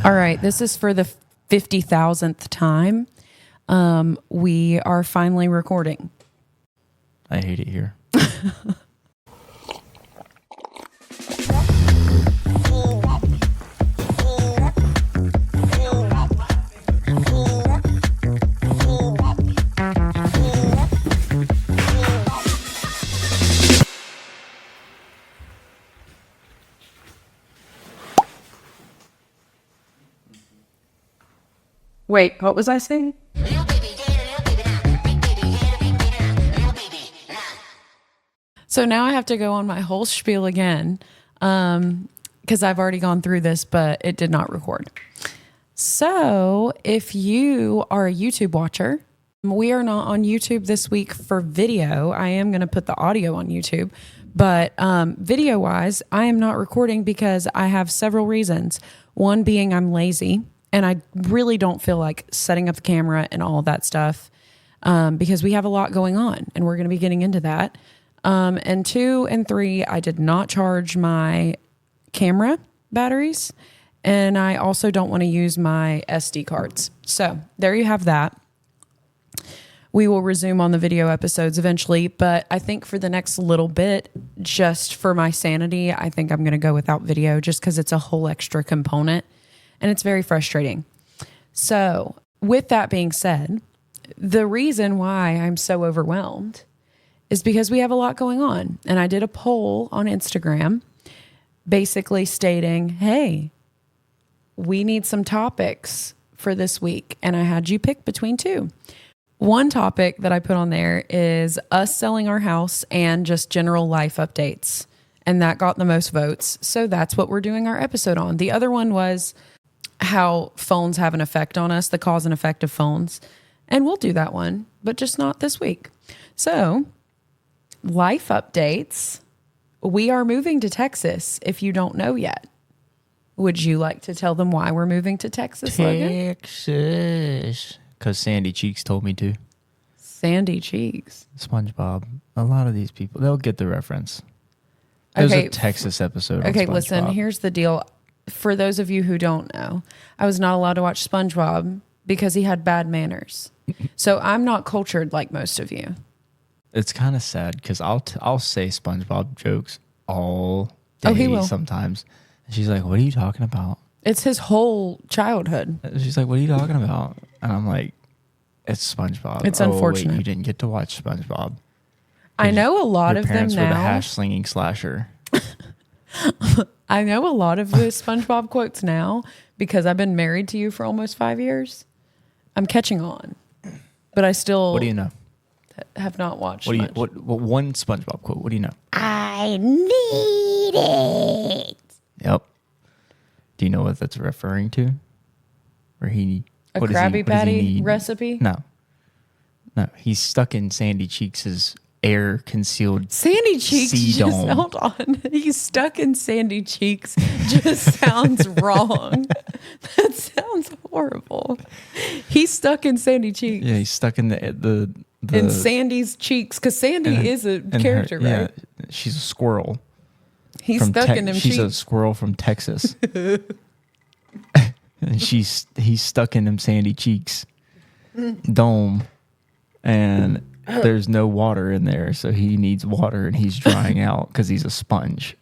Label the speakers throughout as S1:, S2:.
S1: All right, this is for the 50,000th time. We are finally recording.
S2: I hate it here.
S1: Wait, what was I saying? So now I have to go on my whole spiel again because I've already gone through this, but it did not record. So if you are a YouTube watcher, we are not on YouTube this week for video. I am going to put the audio on YouTube, but video-wise, I am not recording because I have several reasons. One being I'm lazy. And I really don't feel like setting up the camera and all of that stuff because we have a lot going on and we're going to be getting into that. And 2 and 3, I did not charge my camera batteries. And I also don't want to use my SD cards. So there you have that. We will resume on the video episodes eventually. But I think for the next little bit, just for my sanity, I think I'm going to go without video just because it's a whole extra component. And it's very frustrating. So with that being said, the reason why I'm so overwhelmed is because we have a lot going on. And I did a poll on Instagram basically stating, hey, we need some topics for this week. And I had you pick between 2. One topic that I put on there is us selling our house and just general life updates. And that got the most votes. So that's what we're doing our episode on. The other one was how phones have an effect on us, the cause and effect of phones. And we'll do that one, but just not this week. So, life updates. We are moving to Texas, if you don't know yet. Would you like to tell them why we're moving to Texas, Logan?
S2: Texas. Because Sandy Cheeks told me to.
S1: Sandy Cheeks.
S2: SpongeBob. A lot of these people, they'll get the reference. There's a Texas episode on SpongeBob.
S1: Listen, here's the deal. For those of you who don't know, I was not allowed to watch SpongeBob because he had bad manners. So I'm not cultured like most of you.
S2: It's kind of sad because I'll say SpongeBob jokes all day
S1: he will.
S2: sometimes. And she's like, what are you talking about?
S1: It's his whole childhood.
S2: She's like, what are you talking about? And I'm like, it's SpongeBob.
S1: It's unfortunate.
S2: Wait, you didn't get to watch SpongeBob.
S1: I know a lot of them now.
S2: Your parents were the hash-slinging slasher.
S1: I know a lot of the SpongeBob quotes now because I've been married to you for almost 5 years. I'm catching on, but I still.
S2: What do you know?
S1: Have not watched.
S2: What one SpongeBob quote? What do you know?
S1: I need it.
S2: Yep. Do you know what that's referring to? Or a
S1: Krabby Patty recipe?
S2: No. He's stuck in Sandy Cheeks' air concealed
S1: Sandy Cheeks
S2: sea dome.
S1: Just hold on. He's stuck in Sandy Cheeks just sounds wrong. That sounds horrible. He's stuck in Sandy Cheeks.
S2: Yeah, he's stuck in the
S1: in Sandy's cheeks because Sandy is a character, right? Yeah,
S2: she's a squirrel.
S1: He's stuck in them cheeks.
S2: She's a squirrel from Texas. And he's stuck in them Sandy Cheeks dome, and there's no water in there, so he needs water, and he's drying out because he's a sponge.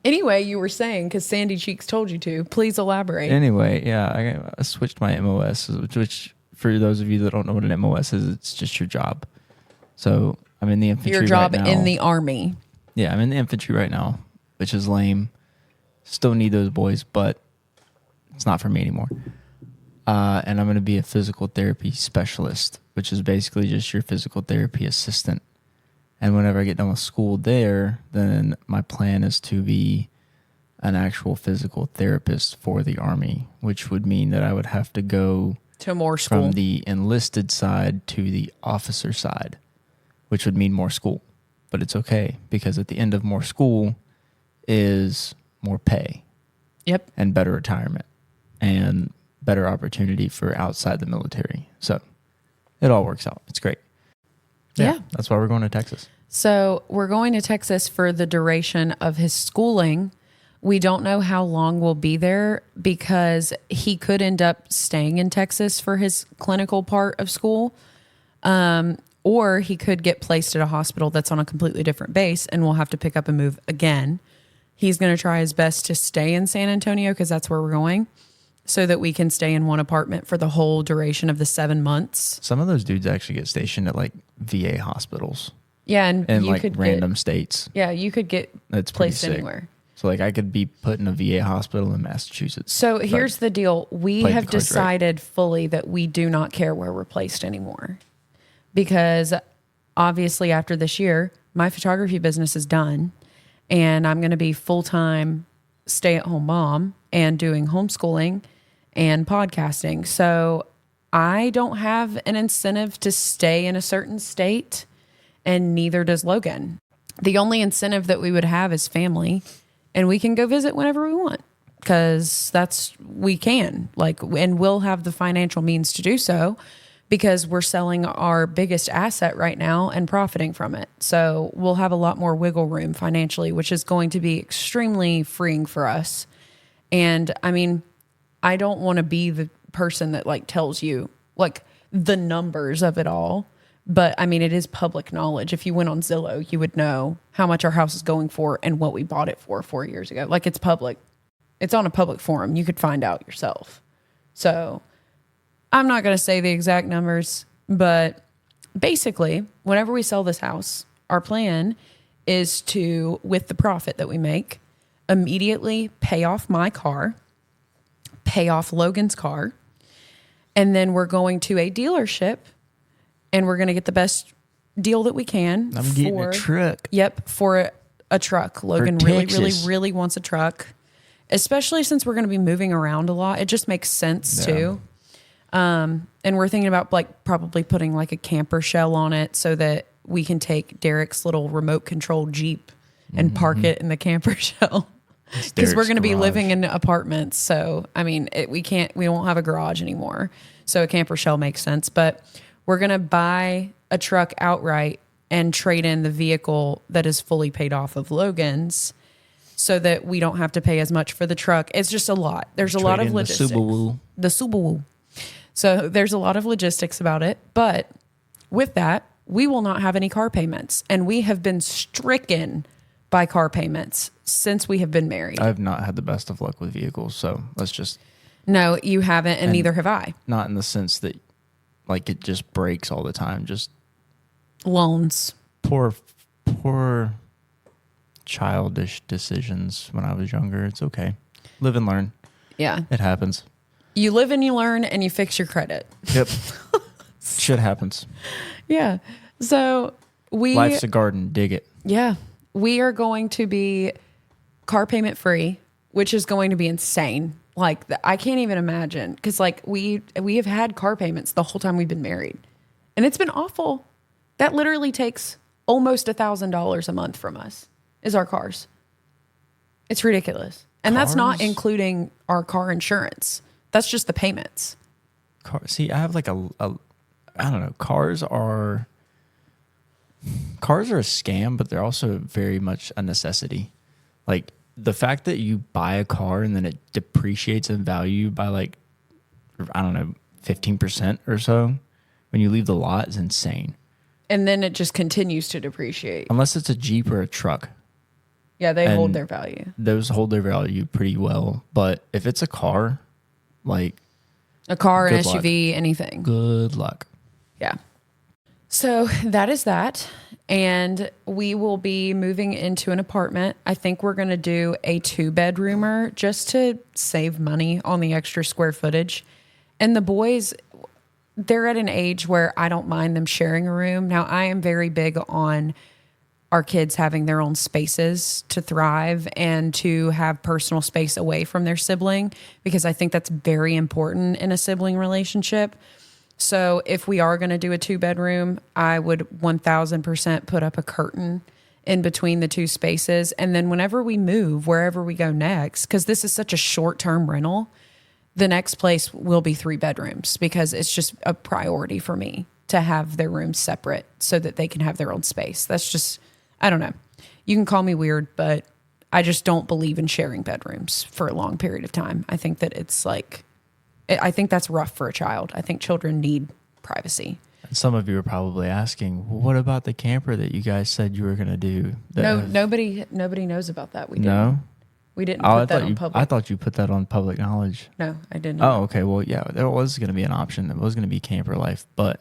S1: Anyway, you were saying, because Sandy Cheeks told you to. Please elaborate.
S2: Anyway, yeah, I switched my MOS, which for those of you that don't know what an MOS is, it's just your job. So I'm in the infantry
S1: Your job
S2: right now.
S1: in the Army.
S2: Yeah, I'm in the infantry right now, which is lame. Still need those boys, but it's not for me anymore. And I'm going to be a physical therapy specialist, which is basically just your physical therapy assistant. And whenever I get done with school there, then my plan is to be an actual physical therapist for the Army, which would mean that I would have to go
S1: to more school
S2: from the enlisted side to the officer side, which would mean more school. But it's okay because at the end of more school is more pay.
S1: Yep.
S2: And better retirement and better opportunity for outside the military. So it all works out. It's great.
S1: Yeah.
S2: That's why we're going to Texas.
S1: So we're going to Texas for the duration of his schooling, We don't know how long we'll be there because he could end up staying in Texas for his clinical part of school. Or he could get placed at a hospital that's on a completely different base and we'll have to pick up and move again. He's going to try his best to stay in San Antonio because that's where we're going so that we can stay in one apartment for the whole duration of the 7 months.
S2: Some of those dudes actually get stationed at like VA hospitals.
S1: Yeah. And
S2: in
S1: you
S2: like
S1: could
S2: random states.
S1: Yeah. You could get
S2: That's
S1: placed
S2: sick.
S1: anywhere.
S2: So like I could be put in a VA hospital in Massachusetts.
S1: So here's the deal. We
S2: played
S1: have
S2: the cards right.
S1: decided fully that we do not care where we're placed anymore because obviously after this year, my photography business is done and I'm going to be full-time stay-at-home mom and doing homeschooling and podcasting. So I don't have an incentive to stay in a certain state and neither does Logan. The only incentive that we would have is family and we can go visit whenever we want because we can and we'll have the financial means to do so because we're selling our biggest asset right now and profiting from it. So we'll have a lot more wiggle room financially, which is going to be extremely freeing for us. And I mean, I don't want to be the person that like tells you like the numbers of it all. But I mean, it is public knowledge. If you went on Zillow, you would know how much our house is going for and what we bought it for 4 years ago. Like it's public. It's on a public forum. You could find out yourself. So I'm not going to say the exact numbers, but basically, whenever we sell this house, our plan is to, with the profit that we make, immediately pay off my car, pay off Logan's car, and then we're going to a dealership and we're going to get the best deal that we can.
S2: I'm getting a truck.
S1: Yep, for a truck. Logan really wants a truck, especially since we're going to be moving around a lot. It just makes sense too. And we're thinking about like probably putting like a camper shell on it so that we can take Derek's little remote control Jeep and park it in the camper shell. Because we're going to be living in apartments. So, I mean, we won't have a garage anymore. So a camper shell makes sense. But we're going to buy a truck outright and trade in the vehicle that is fully paid off of Logan's so that we don't have to pay as much for the truck. It's just a lot. There's a lot of logistics. The Subaru. So there's a lot of logistics about it. But with that, we will not have any car payments. And we have been stricken by car payments since we have been married.
S2: I've not had the best of luck with vehicles. So let's just.
S1: No, you haven't. And neither have I.
S2: Not in the sense that like it just breaks all the time. Just
S1: loans.
S2: Poor childish decisions when I was younger. It's okay. Live and learn.
S1: Yeah.
S2: It happens.
S1: You live and you learn and you fix your credit.
S2: Yep. Shit happens.
S1: Yeah. So
S2: life's a garden. Dig it.
S1: Yeah. We are going to be car payment free, which is going to be insane. Like I can't even imagine because like we have had car payments the whole time we've been married and it's been awful. That literally takes almost $1,000 a month from us is our cars. It's ridiculous. And that's not including our car insurance. That's just the payments.
S2: See, I have like I don't know. Cars are a scam, but they're also very much a necessity. Like the fact that you buy a car and then it depreciates in value by like, I don't know, 15% or so when you leave the lot is insane. And
S1: then it just continues to depreciate.
S2: Unless it's a Jeep or a truck.
S1: Yeah, they hold their value.
S2: Those hold their value pretty well. But if it's a car, like
S1: a car, an SUV, anything.
S2: Good luck.
S1: Yeah. So that is that. And we will be moving into an apartment. I think we're going to do a 2-bedroomer just to save money on the extra square footage. And the boys, they're at an age where I don't mind them sharing a room. Now, I am very big on our kids having their own spaces to thrive and to have personal space away from their sibling, because I think that's very important in a sibling relationship. So if we are going to do a 2-bedroom, I would 1000% put up a curtain in between the two spaces. And then whenever we move, wherever we go next, because this is such a short-term rental, the next place will be 3 bedrooms because it's just a priority for me to have their rooms separate so that they can have their own space. That's just, I don't know. You can call me weird, but I just don't believe in sharing bedrooms for a long period of time. I think that I think that's rough for a child. I think children need privacy.
S2: And some of you are probably asking, well, what about the camper that you guys said you were going to do?
S1: Nobody knows about that. We didn't
S2: Oh,
S1: put that on public.
S2: I thought you put that on public knowledge.
S1: No, I didn't.
S2: Oh, okay. Well, yeah, there was going to be an option. It was going to be camper life, but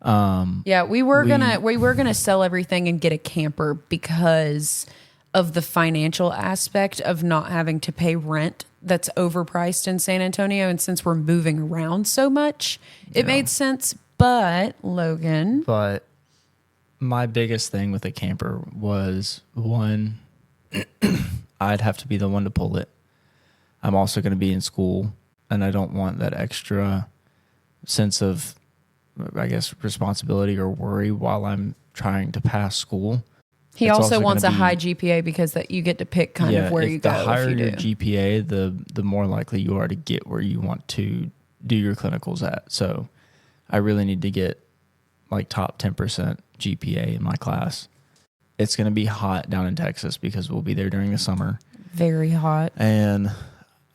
S1: we were gonna sell everything and get a camper because of the financial aspect of not having to pay rent that's overpriced in San Antonio. And since we're moving around so much, it made sense. But Logan.
S2: But my biggest thing with a camper was, one, I'd have to be the one to pull it. I'm also going to be in school, and I don't want that extra sense of, I guess, responsibility or worry while I'm trying to pass school.
S1: He also wants a high GPA because that you get to pick kind of where you go.
S2: The higher your GPA, the more likely you are to get where you want to do your clinicals at. So I really need to get like top 10% GPA in my class. It's going to be hot down in Texas because we'll be there during the summer.
S1: Very hot.
S2: And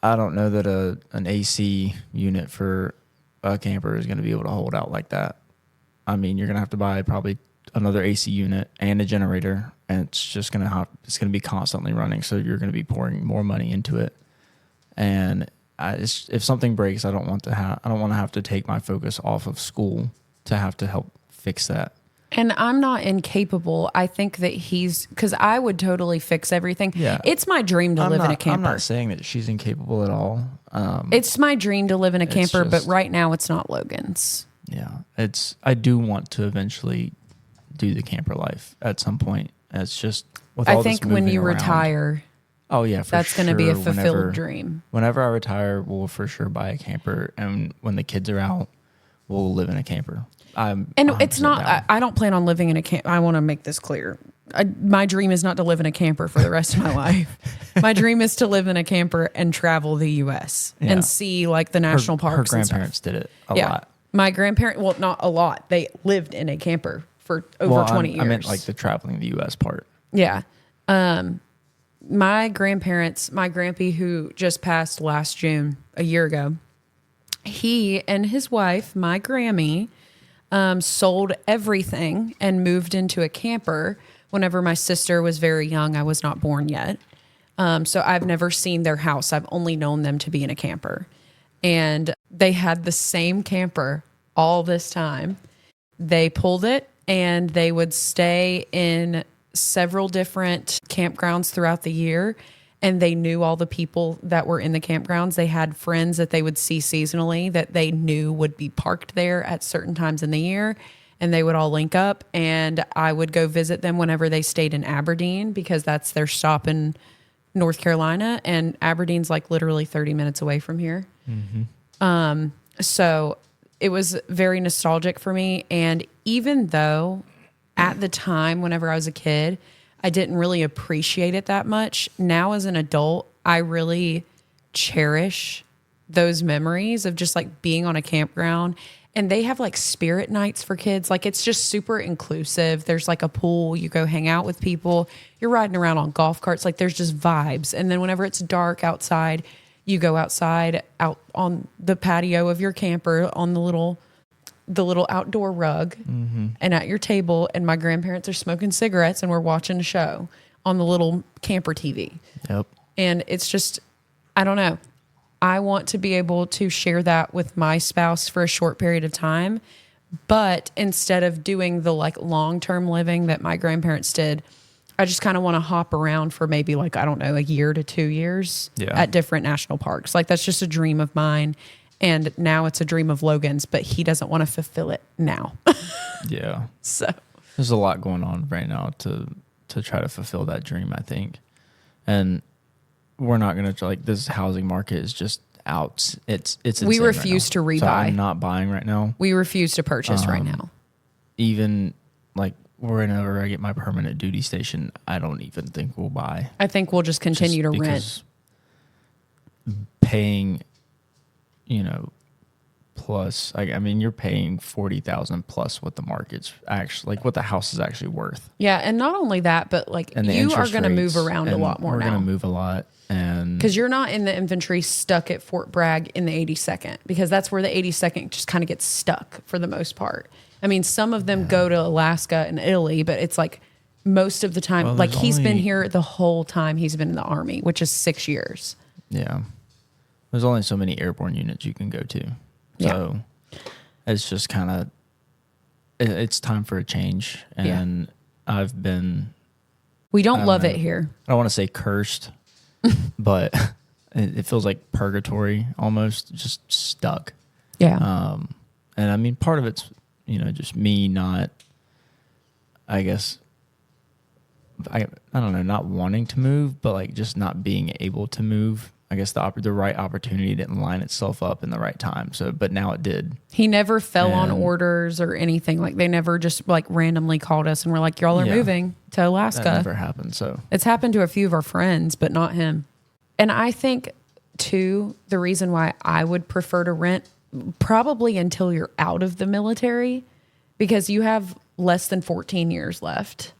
S2: I don't know that an AC unit for a camper is going to be able to hold out like that. I mean, you're going to have to buy probably another AC unit and a generator, and it's going to be constantly running. So you're going to be pouring more money into it. And if something breaks, I don't want to have to take my focus off of school to have to help fix that.
S1: And I'm not incapable. I think that because I would totally fix everything. Yeah. It's my dream to live in a camper.
S2: I'm not saying that she's incapable at all.
S1: It's my dream to live in a camper, but right now it's not Logan's.
S2: Yeah. I do want to eventually do the camper life at some point. It's just with all this moving
S1: when you
S2: around,
S1: retire.
S2: Oh yeah,
S1: that's going to be a fulfilled dream.
S2: Whenever I retire, we'll for sure buy a camper, and when the kids are out, we'll live in a camper.
S1: It's not. I don't plan on living in a camp. I want to make this clear. My dream is not to live in a camper for the rest of my life. My dream is to live in a camper and travel the U.S. and see like the national parks.
S2: Her grandparents did it a lot.
S1: My grandparents, well, not a lot. They lived in a camper for over 20 years.
S2: I meant like the traveling the U.S. part.
S1: Yeah. My grandparents, my grampy who just passed last June, a year ago, he and his wife, my Grammy, sold everything and moved into a camper whenever my sister was very young. I was not born yet. So I've never seen their house. I've only known them to be in a camper. And they had the same camper all this time. They pulled it and they would stay in several different campgrounds throughout the year. And they knew all the people that were in the campgrounds. They had friends that they would see seasonally that they knew would be parked there at certain times in the year. And they would all link up. And I would go visit them whenever they stayed in Aberdeen because that's their stop in North Carolina. And Aberdeen's like literally 30 minutes away from here. Mm-hmm. So it was very nostalgic for me. And even though at the time, whenever I was a kid, I didn't really appreciate it that much. Now as an adult, I really cherish those memories of just like being on a campground. And they have like spirit nights for kids. Like it's just super inclusive. There's like a pool. You go hang out with people. You're riding around on golf carts. Like there's just vibes. And then whenever it's dark outside, you go outside out on the patio of your camper on the little outdoor rug and at your table, and my grandparents are smoking cigarettes and we're watching a show on the little camper TV.
S2: Yep. And
S1: it's just, I don't know. I want to be able to share that with my spouse for a short period of time. But instead of doing the like long-term living that my grandparents did, I just kind of want to hop around for maybe like, I don't know, a year to 2 years at different national parks. Like that's just a dream of mine. And now it's a dream of Logan's, but he doesn't want to fulfill it now.
S2: Yeah.
S1: So
S2: there's a lot going on right now to try to fulfill that dream, I think. And we're not going to like this housing market is just out. It's
S1: we refuse
S2: right
S1: to rebuy.
S2: So I'm not buying right now.
S1: We refuse to purchase right now.
S2: Even like whenever I get my permanent duty station, I don't even think we'll buy.
S1: I think we'll just continue to rent.
S2: Paying, plus, I mean, you're paying 40,000 plus what the market's actually, like what the house is actually worth.
S1: Yeah, and not only that, but like
S2: And the
S1: you are
S2: interest
S1: going to move
S2: rates,
S1: around a
S2: and
S1: lot more
S2: we're
S1: now.
S2: going to move a lot. And
S1: because you're not in the infantry stuck at Fort Bragg in the 82nd, because that's where the 82nd just kind of gets stuck for the most part. I mean, some of them go to Alaska and Italy, but it's like most of the time,
S2: Well,
S1: like
S2: there's
S1: he's been
S2: only-
S1: here the whole time he's been in the Army, which is 6 years.
S2: yeah, there's only so many airborne units you can go to. So it's just kind of, it's time for a change. And I've been,
S1: We don't
S2: I don't
S1: love
S2: know.
S1: it here.
S2: I don't want to say cursed, but it feels like purgatory almost, just stuck.
S1: Yeah.
S2: And I mean, part of it's, just me not, I guess, I don't know, not wanting to move, but like just not being able to move. I guess the right opportunity didn't line itself up in the right time. So, but now it did.
S1: He never fell on
S2: And-
S1: orders or anything. Like they never just like randomly called us and were like, y'all are
S2: Yeah.
S1: moving to Alaska.
S2: That never happened. So
S1: It's happened to a few of our friends, but not him. And I think, too, the reason why I would prefer to rent probably until you're out of the military, because you have less than 14 years left.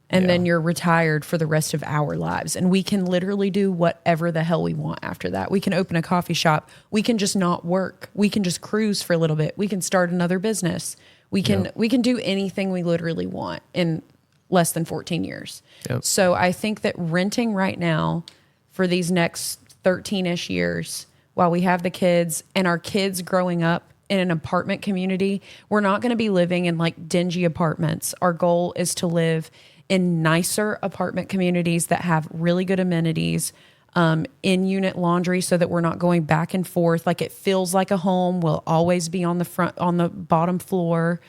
S1: And then you're retired for the rest of our lives. And we can literally do whatever the hell we want after that. We can open a coffee shop. We can just not work. We can just cruise for a little bit. We can start another business. We can do anything we literally want in less than 14 years.
S2: Yep.
S1: So I think that renting right now for these next 13-ish years, while we have the kids and our kids growing up in an apartment community, we're not going to be living in like dingy apartments. Our goal is to live in nicer apartment communities that have really good amenities, in-unit laundry, so that we're not going back and forth. Like it feels like a home. We'll always be on the bottom floor.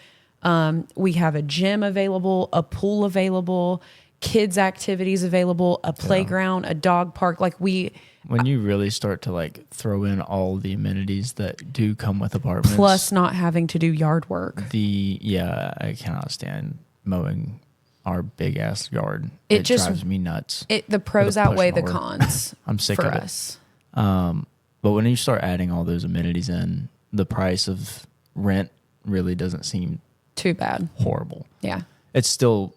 S1: We have a gym available, a pool available, kids activities available, a playground, a dog park. Like
S2: when you really start to like throw in all the amenities that do come with apartments,
S1: plus not having to do yard work.
S2: I cannot stand mowing our big ass yard.
S1: It
S2: It
S1: just
S2: drives me nuts.
S1: The pros
S2: With a
S1: outweigh
S2: push
S1: the
S2: mower.
S1: cons.
S2: I'm sick
S1: for
S2: of it.
S1: us.
S2: But when you start adding all those amenities in, the price of rent really doesn't seem
S1: Too bad.
S2: horrible.
S1: Yeah.
S2: It's still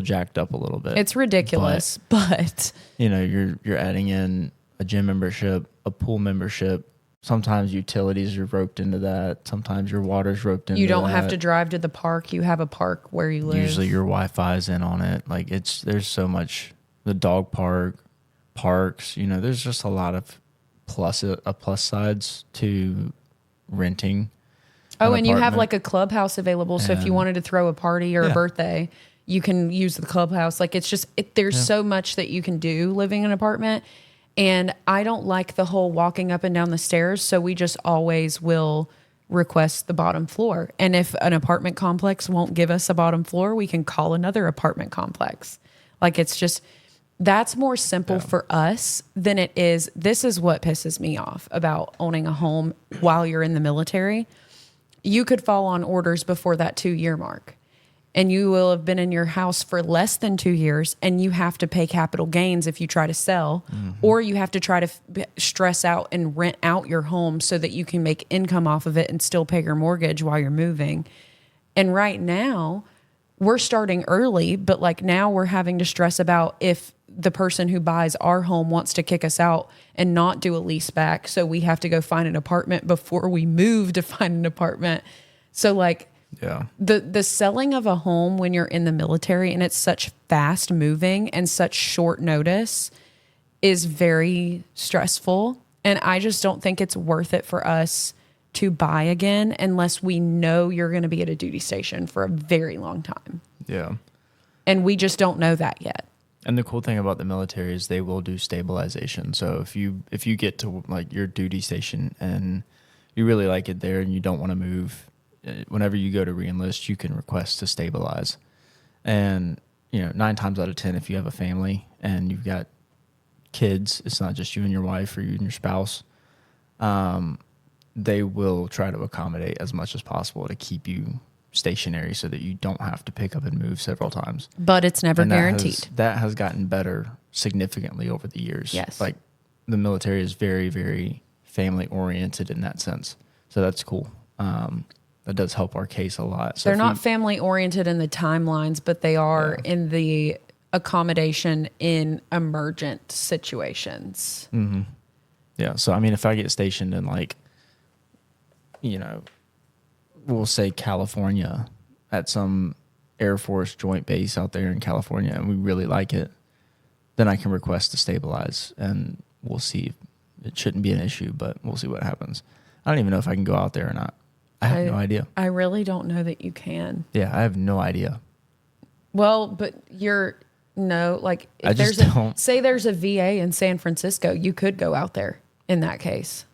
S2: jacked up a little bit.
S1: It's ridiculous, but
S2: You're adding in a gym membership, a pool membership. Sometimes utilities are roped into that. Sometimes your water's roped into that.
S1: you don't have to drive to the park. You have a park where you live.
S2: Usually your Wi-Fi's in on it. Like there's so much, the dog park, parks, there's just a lot of plus sides to renting.
S1: Oh,
S2: an
S1: and you have
S2: apartment.
S1: like a clubhouse available. So if you
S2: And-
S1: wanted to throw a party or a
S2: Yeah.
S1: birthday, you can use the clubhouse. Like it's just, there's so much that you can do living in an apartment. And I don't like the whole walking up and down the stairs. So we just always will request the bottom floor. And if an apartment complex won't give us a bottom floor, we can call another apartment complex. Like it's just, that's more simple for us than it is. This is what pisses me off about owning a home while you're in the military. You could fall on orders before that 2-year mark, and you will have been in your house for less than 2 years, and you have to pay capital gains if you try to sell, or you have to try to stress out and rent out your home so that you can make income off of it and still pay your mortgage while you're moving. And right now, we're starting early, but like now we're having to stress about if the person who buys our home wants to kick us out and not do a lease back. So we have to go find an apartment before we move to find an apartment. So like the selling of a home when you're in the military and it's such fast moving and such short notice is very stressful. And I just don't think it's worth it for us to buy again unless we know you're going to be at a duty station for a very long time.
S2: Yeah.
S1: And we just don't know that yet.
S2: And the cool thing about the military is they will do stabilization. So if you get to like your duty station and you really like it there and you don't want to move, whenever you go to reenlist, you can request to stabilize. And 9 times out of 10, if you have a family and you've got kids, it's not just you and your wife or you and your spouse. They will try to accommodate as much as possible to keep you stationary so that you don't have to pick up and move several times.
S1: But it's never
S2: And
S1: guaranteed.
S2: that has gotten better significantly over the years.
S1: Yes.
S2: Like the military is very, very family oriented in that sense. So that's cool. That does help our case a lot. So
S1: They're not family oriented in the timelines, but they are in the accommodation in emergent situations.
S2: Yeah. So, I mean, if I get stationed in like, you know, we'll say California at some Air Force joint base out there in California, and we really like it, then I can request to stabilize, and we'll see. It shouldn't be an issue, but we'll see what happens. I don't even know if I can go out there or not. I have no idea.
S1: I really don't know that you can.
S2: Yeah, I have no idea.
S1: Well, but like if
S2: I just don't.
S1: Say there's a VA in San Francisco, you could go out there in that case.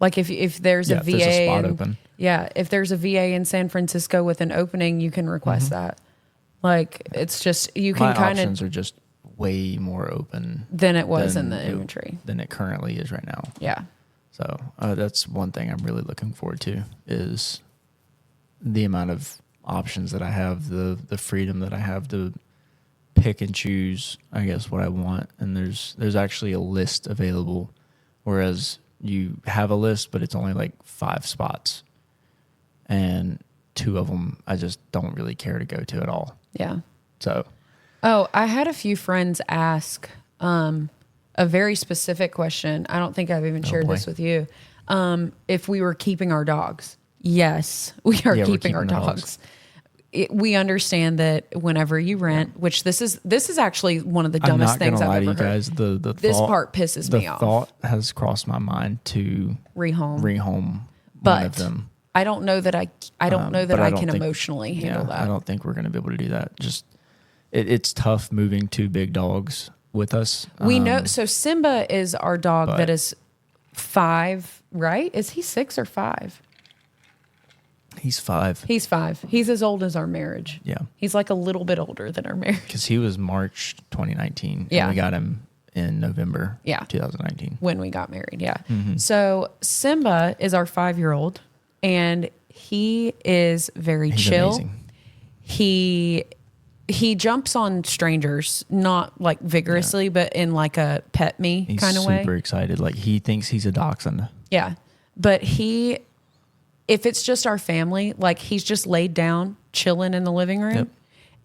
S1: Like if there's a VA,
S2: if there's a spot open.
S1: Yeah, if there's a VA in San Francisco with an opening, you can request that. Like it's just you can
S2: My options are just way more open
S1: than it was in the imagery
S2: than it currently is right now.
S1: Yeah.
S2: So that's one thing I'm really looking forward to is the amount of options that I have, the freedom that I have to pick and choose, I guess, what I want. And there's actually a list available, whereas you have a list, but it's only like 5 spots. And 2 of them I just don't really care to go to at all.
S1: Yeah.
S2: So.
S1: Oh, I had a few friends ask a very specific question. I don't think I've even shared this with you. If we were keeping our dogs. Yes, we are keeping our dogs. We understand that whenever you rent, which this is actually one of the dumbest things I've ever heard.
S2: Guys,
S1: this part pisses me off.
S2: The thought has crossed my mind to rehome one of them.
S1: I don't know that I can emotionally handle that.
S2: I don't think we're going to be able to do that. Just it's tough moving 2 big dogs with us.
S1: We know. So Simba is our dog that is 5, right? Is he 6 or 5?
S2: He's 5.
S1: He's 5. He's as old as our marriage.
S2: Yeah.
S1: He's like a little bit older than our marriage.
S2: Because he was March 2019.
S1: Yeah.
S2: And we got him in November 2019.
S1: When we got married, yeah. Mm-hmm. So Simba is our 5-year-old, and he is very chill.
S2: Amazing.
S1: He jumps on strangers, not like vigorously, but in like a pet me kind of way.
S2: He's super excited. Like he thinks he's a dachshund.
S1: Yeah. But if it's just our family, like he's just laid down, chilling in the living room. Yep.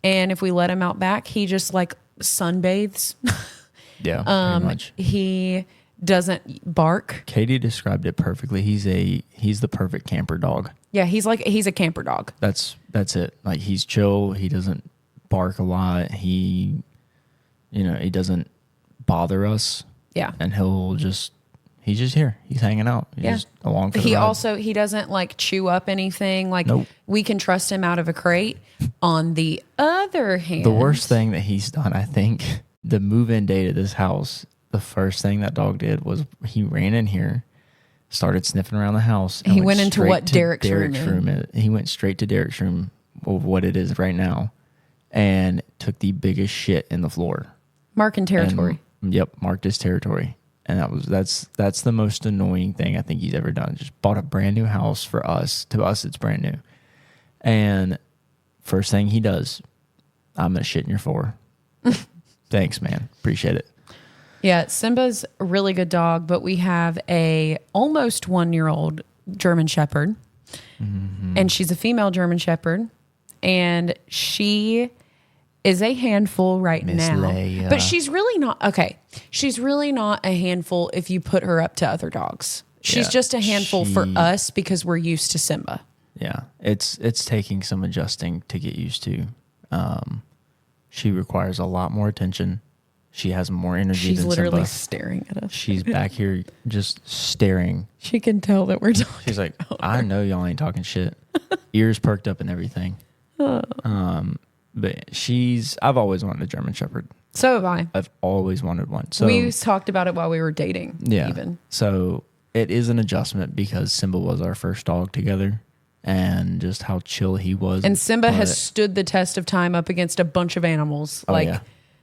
S1: And if we let him out back, he just like sunbathes.
S2: Yeah, pretty much.
S1: He doesn't bark.
S2: Katie described it perfectly. He's the perfect camper dog.
S1: Yeah, he's a camper dog.
S2: That's it. Like he's chill. He doesn't bark a lot. He doesn't bother us.
S1: Yeah.
S2: And he's just here. He's hanging out. He's just along for the ride.
S1: He doesn't like chew up anything. Like
S2: nope.
S1: We can trust him out of a crate. On the other hand,
S2: the worst thing that he's done, I think, the move-in day to this house, the first thing that dog did was he ran in here, started sniffing around the house. And
S1: he went into what Derek's room is.
S2: He went straight to Derek's room of what it is right now and took the biggest shit in the floor.
S1: Marking territory.
S2: Marked his territory. And that's the most annoying thing I think he's ever done. Just bought a brand new house for us. To us, it's brand new. And first thing he does, I'm going to shit in your floor. Thanks, man. Appreciate it.
S1: Yeah, Simba's a really good dog, but we have a almost 1-year-old German Shepherd. Mm-hmm. And she's a female German Shepherd. And she is a handful right
S2: Miss
S1: now.
S2: Leia.
S1: But she's really not. Okay. She's really not a handful if you put her up to other dogs. She's just a handful for us because we're used to Simba.
S2: Yeah. It's taking some adjusting to get used to. She requires a lot more attention. She has more energy than Simba.
S1: She's literally staring at us.
S2: She's back here just staring.
S1: She can tell that we're talking.
S2: She's like, I know y'all ain't talking shit. Ears perked up and everything. But I've always wanted a German Shepherd.
S1: So have I.
S2: I've always wanted one. So
S1: we talked about it while we were dating.
S2: Yeah.
S1: Even.
S2: So it is an adjustment because Simba was our first dog together and just how chill he was.
S1: And Simba has stood the test of time up against a bunch of animals.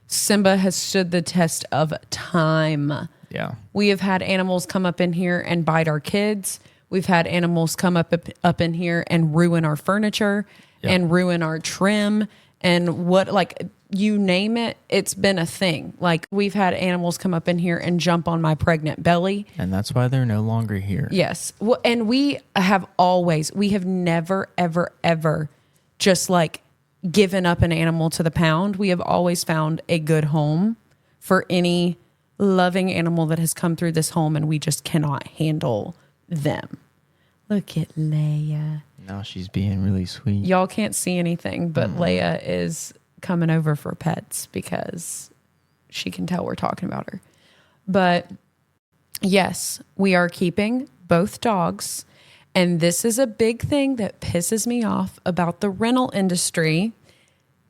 S1: Simba has stood the test of time.
S2: Yeah.
S1: We have had animals come up in here and bite our kids. We've had animals come up in here and ruin our furniture and ruin our trim. And you name it, it's been a thing. Like we've had animals come up in here and jump on my pregnant belly.
S2: And that's why they're no longer here.
S1: Yes. Well, and we have never, ever, ever just like given up an animal to the pound. We have always found a good home for any loving animal that has come through this home, and we just cannot handle them. Look at Leia.
S2: Now she's being really sweet.
S1: Y'all can't see anything, but Leia is coming over for pets because she can tell we're talking about her. But yes, we are keeping both dogs. And this is a big thing that pisses me off about the rental industry.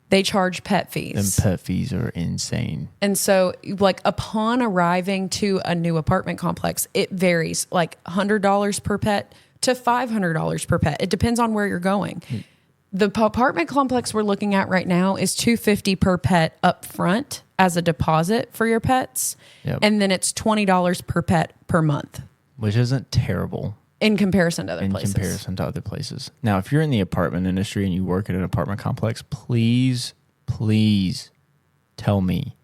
S1: They charge pet fees.
S2: And pet fees are insane.
S1: And so, like, upon arriving to a new apartment complex, it varies like $100 per pet to $500 per pet. It depends on where you're going. The apartment complex we're looking at right now is $250 per pet up front as a deposit for your pets.
S2: Yep.
S1: And then it's $20 per pet per month.
S2: Which isn't terrible.
S1: In comparison to other places.
S2: Now, if you're in the apartment industry and you work at an apartment complex, please tell me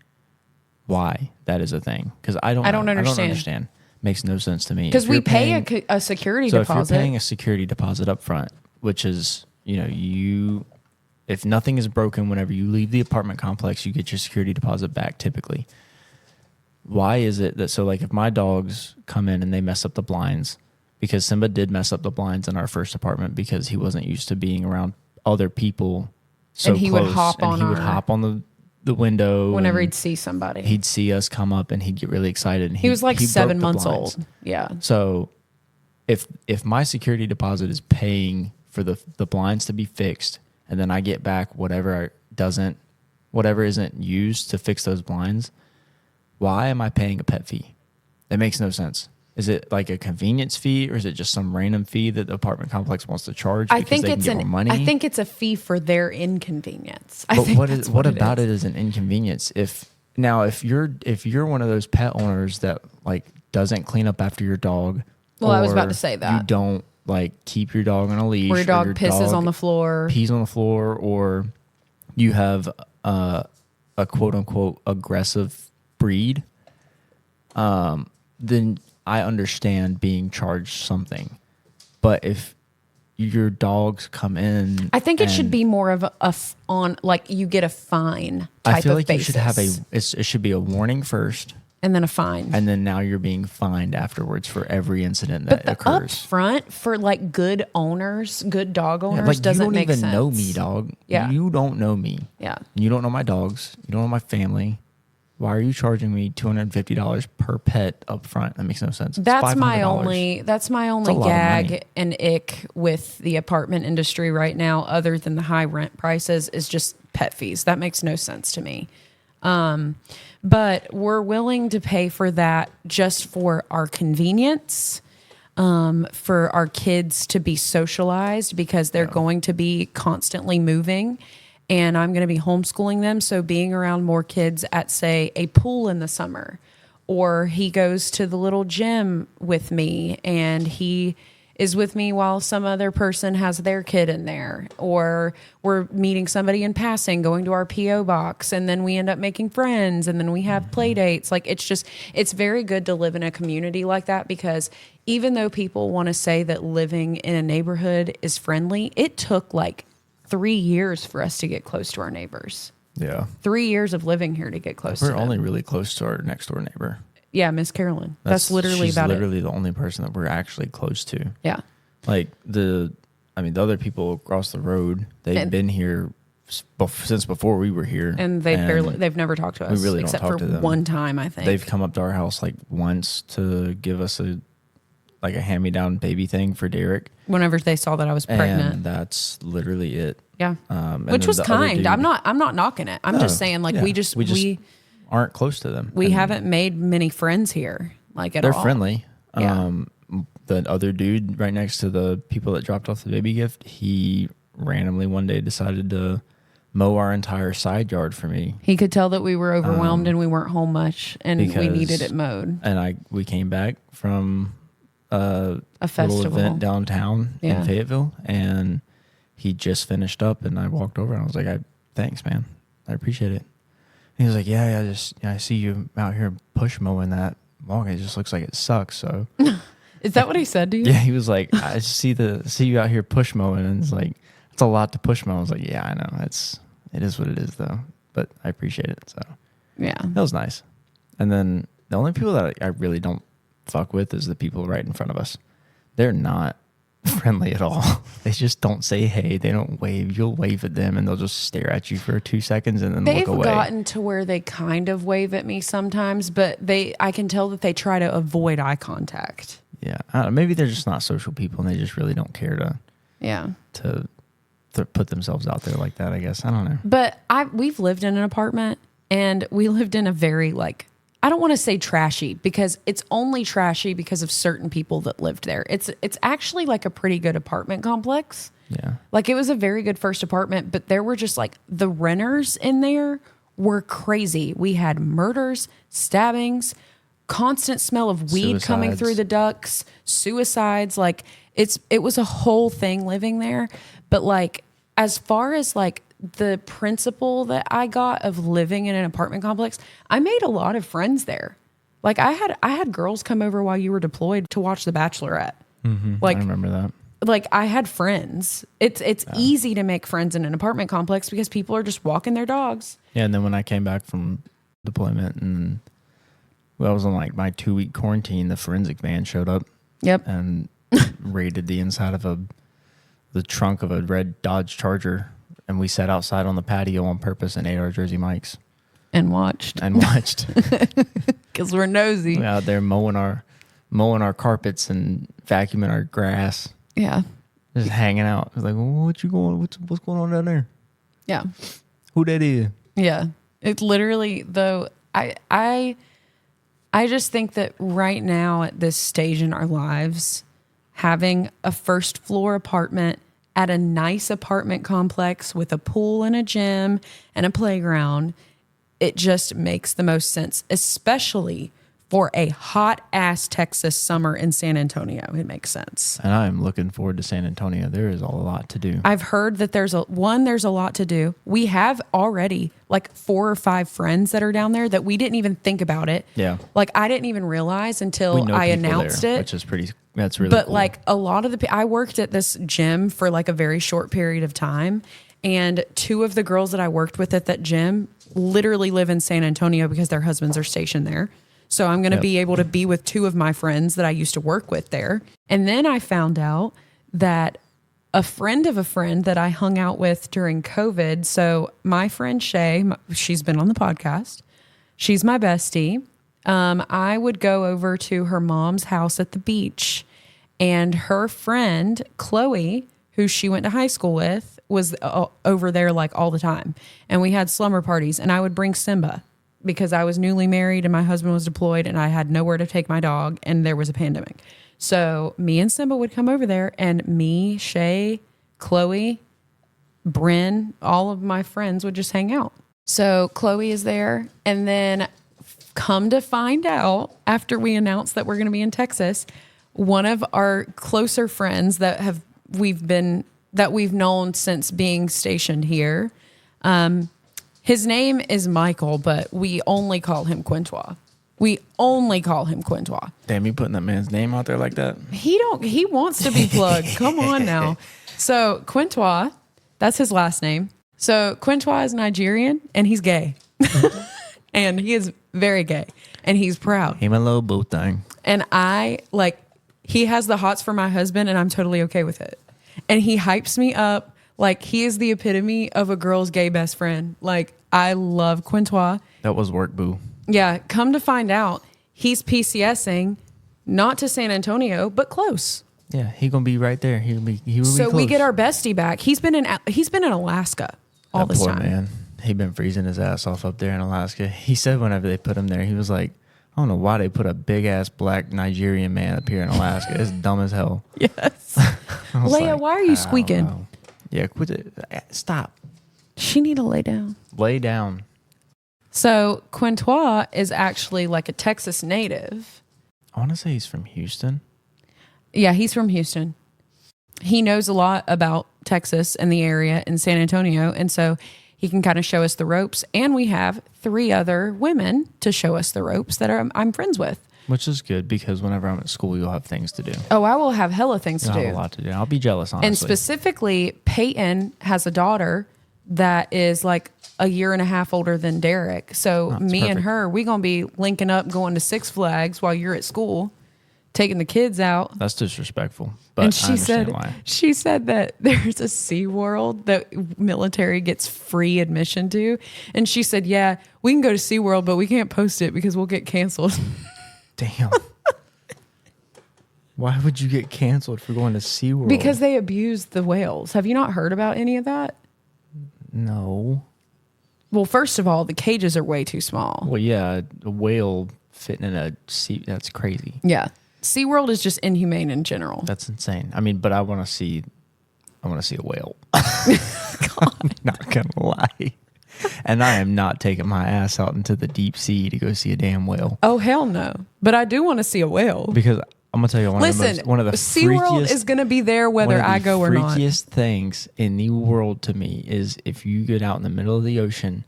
S2: why that is a thing. Because I don't understand. Makes no sense to me.
S1: Because we pay a security deposit.
S2: So if you're paying a security deposit up front, which is, if nothing is broken whenever you leave the apartment complex, you get your security deposit back typically. Why is it that, so like if my dogs come in and they mess up the blinds, because Simba did mess up the blinds in our first apartment because he wasn't used to being around other people so
S1: and he
S2: close.
S1: Would hop
S2: and
S1: on
S2: he would hop on the window.
S1: Whenever he'd see somebody.
S2: He'd see us come up and he'd get really excited. And
S1: he was like 7 months
S2: blinds.
S1: old. Yeah.
S2: So if my security deposit is paying for the blinds to be fixed and then I get back whatever isn't used to fix those blinds, why am I paying a pet fee? That makes no sense. Is it like a convenience fee, or is it just some random fee that the apartment complex wants to charge because they can get more money?
S1: I think it's a fee for their inconvenience.
S2: But what about it is an inconvenience? If you're one of those pet owners that like doesn't clean up after your dog,
S1: well, I was about to say that
S2: you don't like keep your dog on a leash,
S1: or your dog pisses on the floor,
S2: pees on the floor, or you have a quote unquote aggressive breed, then I understand being charged something. But if your dogs come in,
S1: I think it should be more of like you get a fine type
S2: I feel like
S1: basis.
S2: You should have it should be a warning first.
S1: And then a fine.
S2: And then now you're being fined afterwards for every incident that occurs.
S1: Up front for like good owners, good dog owners, doesn't make sense.
S2: You don't even know me, dog.
S1: Yeah.
S2: You don't know me.
S1: Yeah.
S2: You don't know my dogs. You don't know my family. Why are you charging me $250 per pet up front? That makes no sense.
S1: That's my only gag and ick with the apartment industry right now, other than the high rent prices, is just pet fees. That makes no sense to me. But we're willing to pay for that just for our convenience, for our kids to be socialized, because they're going to be constantly moving. And I'm going to be homeschooling them. So being around more kids at, say, a pool in the summer, or he goes to the little gym with me and he is with me while some other person has their kid in there, or we're meeting somebody in passing, going to our PO box, and then we end up making friends, and then we have play dates. Like, it's very good to live in a community like that, because even though people want to say that living in a neighborhood is friendly, it took like 3 years for us to get close to our neighbors.
S2: Yeah.
S1: 3 years of living here to get close to them.
S2: We're only really close to our next door neighbor.
S1: Yeah, Miss Carolyn. That's literally
S2: she's
S1: about
S2: literally
S1: it.
S2: the only person that we're actually close to.
S1: Yeah.
S2: Like the other people across the road, they've been here since before we were here.
S1: And they've never talked to us.
S2: We really
S1: except
S2: don't talk
S1: for
S2: to them.
S1: one time, I think.
S2: They've come up to our house like once to give us a hand-me-down baby thing for Derek.
S1: Whenever they saw that I was pregnant.
S2: And that's literally it.
S1: Yeah. Which was kind. I'm not knocking it. I'm just saying, like, we
S2: aren't close to them.
S1: We haven't made many friends here, like, at all.
S2: They're friendly.
S1: Yeah.
S2: The other dude right next to the people that dropped off the baby gift, he randomly one day decided to mow our entire side yard for me.
S1: He could tell that we were overwhelmed and we weren't home much, and we needed it mowed.
S2: And we came back from a
S1: festival
S2: little event downtown in Fayetteville, and he just finished up, and I walked over and I was like, thanks, man. I appreciate it. He was like, yeah, I see you out here push mowing that log. It just looks like it sucks. So
S1: Is that what he said to you?
S2: yeah, he was like, I just see you out here push mowing, and it's like it's a lot to push mow. I was like, yeah, I know. It is what it is though. But I appreciate it. So
S1: Yeah.
S2: that was nice. And then the only people that I really don't fuck with is the people right in front of us. They're not friendly at all. They just don't say hey. They don't wave. You'll wave at them and they'll just stare at you for 2 seconds and then
S1: They've
S2: look away.
S1: gotten to where they kind of wave at me sometimes, but I can tell that they try to avoid eye contact.
S2: Yeah, I don't know, maybe they're just not social people and they just really don't care to put themselves out there like that. I guess I don't know.
S1: But we've lived in an apartment, and we lived in a very I don't want to say trashy, because it's only trashy because of certain people that lived there. It's actually like a pretty good apartment complex.
S2: Yeah.
S1: Like, it was a very good first apartment, but there were just the renters in there were crazy. We had murders, stabbings, constant smell of weed coming through the ducts, suicides. It was a whole thing living there. But as far as the principle that I got of living in an apartment complex, I made a lot of friends there. I had girls come over while you were deployed to watch The Bachelorette.
S2: Mm-hmm. I remember that.
S1: I had friends. It's easy to make friends in an apartment complex because people are just walking their dogs.
S2: Yeah, and then when I came back from deployment and I was on my 2-week quarantine, the forensic van showed up.
S1: Yep.
S2: And raided the inside of the trunk of a red Dodge Charger. And we sat outside on the patio on purpose and ate our Jersey Mikes.
S1: And watched. Because we're nosy.
S2: We're out there mowing our carpets and vacuuming our grass.
S1: Yeah.
S2: Just hanging out. It's like, what's going on down there?
S1: Yeah.
S2: Who that is?
S1: Yeah. It literally, though, I just think that right now at this stage in our lives, having a first floor apartment at a nice apartment complex with a pool and a gym and a playground, it just makes the most sense, especially for a hot ass Texas summer in San Antonio. It makes sense.
S2: And I'm looking forward to San Antonio. There is a lot to do.
S1: I've heard that there's a lot to do. We have already 4 or 5 friends that are down there that we didn't even think about it.
S2: Yeah.
S1: I didn't even realize until I announced
S2: there,
S1: it.
S2: Which is that's really
S1: But
S2: cool.
S1: a lot of I worked at this gym for a very short period of time. And 2 of the girls that I worked with at that gym literally live in San Antonio because their husbands are stationed there. So I'm going to be able to be with 2 of my friends that I used to work with there. And then I found out that a friend of a friend that I hung out with during COVID. So my friend Shay, she's been on the podcast. She's my bestie. I would go over to her mom's house at the beach, and her friend Chloe, who she went to high school with, was over there all the time. And we had slumber parties, and I would bring Simba, because I was newly married and my husband was deployed and I had nowhere to take my dog and there was a pandemic. So me and Simba would come over there, and me, Shay, Chloe, Bryn, all of my friends would just hang out. So Chloe is there. And then come to find out, after we announced that we're going to be in Texas, one of our closer friends that we've known since being stationed here, his name is Michael, but we only call him Quintois.
S2: Damn, you putting that man's name out there like that?
S1: He wants to be plugged. Come on now. So Quintois, that's his last name. So Quintois is Nigerian and he's gay. And he is very gay and he's proud.
S2: Him a little boat thing.
S1: And he has the hots for my husband and I'm totally okay with it. And he hypes me up. He is the epitome of a girl's gay best friend. I love Quintois.
S2: That was work, boo.
S1: Yeah. Come to find out, he's PCSing, not to San Antonio, but close.
S2: Yeah, he gonna be right there. He will be
S1: So
S2: close.
S1: we get our bestie back. He's been in Alaska all
S2: that
S1: this
S2: poor
S1: time.
S2: Man, he been freezing his ass off up there in Alaska. He said whenever they put him there, he was like, I don't know why they put a big ass black Nigerian man up here in Alaska. It's dumb as hell.
S1: Yes. Leia, why are you squeaking?
S2: Yeah, quit it. Stop.
S1: She need to lay down.
S2: Lay down.
S1: So Quintois is actually a Texas native.
S2: I want to say he's from Houston.
S1: Yeah, he's from Houston. He knows a lot about Texas and the area in San Antonio. And so He can kind of show us the ropes. And we have 3 other women to show us the ropes that I'm friends with.
S2: Which is good because whenever I'm at school, you'll have things to do.
S1: Oh, I will have hella things
S2: You'll
S1: to
S2: have
S1: do.
S2: a lot to do. I'll be jealous, honestly.
S1: And specifically, Peyton has a daughter that is like a year and a half older than Derek. So me and
S2: perfect.
S1: her, we going to be linking up, going to Six Flags while you're at school, taking the kids out.
S2: That's disrespectful. But
S1: And
S2: I understand why.
S1: she said that there's a SeaWorld that military gets free admission to. And she said, yeah, we can go to SeaWorld, but we can't post it because we'll get canceled.
S2: Damn. Why would you get canceled for going to SeaWorld?
S1: Because they abused the whales. Have you not heard about any of that?
S2: No.
S1: Well, first of all, the cages are way too small.
S2: Well, yeah, a whale fitting in a sea, that's crazy.
S1: Yeah. SeaWorld is just inhumane in general.
S2: That's insane. I mean, but I want to see a whale. I'm not going to lie. And I am not taking my ass out into the deep sea to go see a damn whale.
S1: Oh, hell no. But I do want to see a whale.
S2: Because I'm going to tell you, one of the
S1: SeaWorld is going to be there whether I go or not.
S2: One of the freakiest things in the world to me is if you get out in the middle of the ocean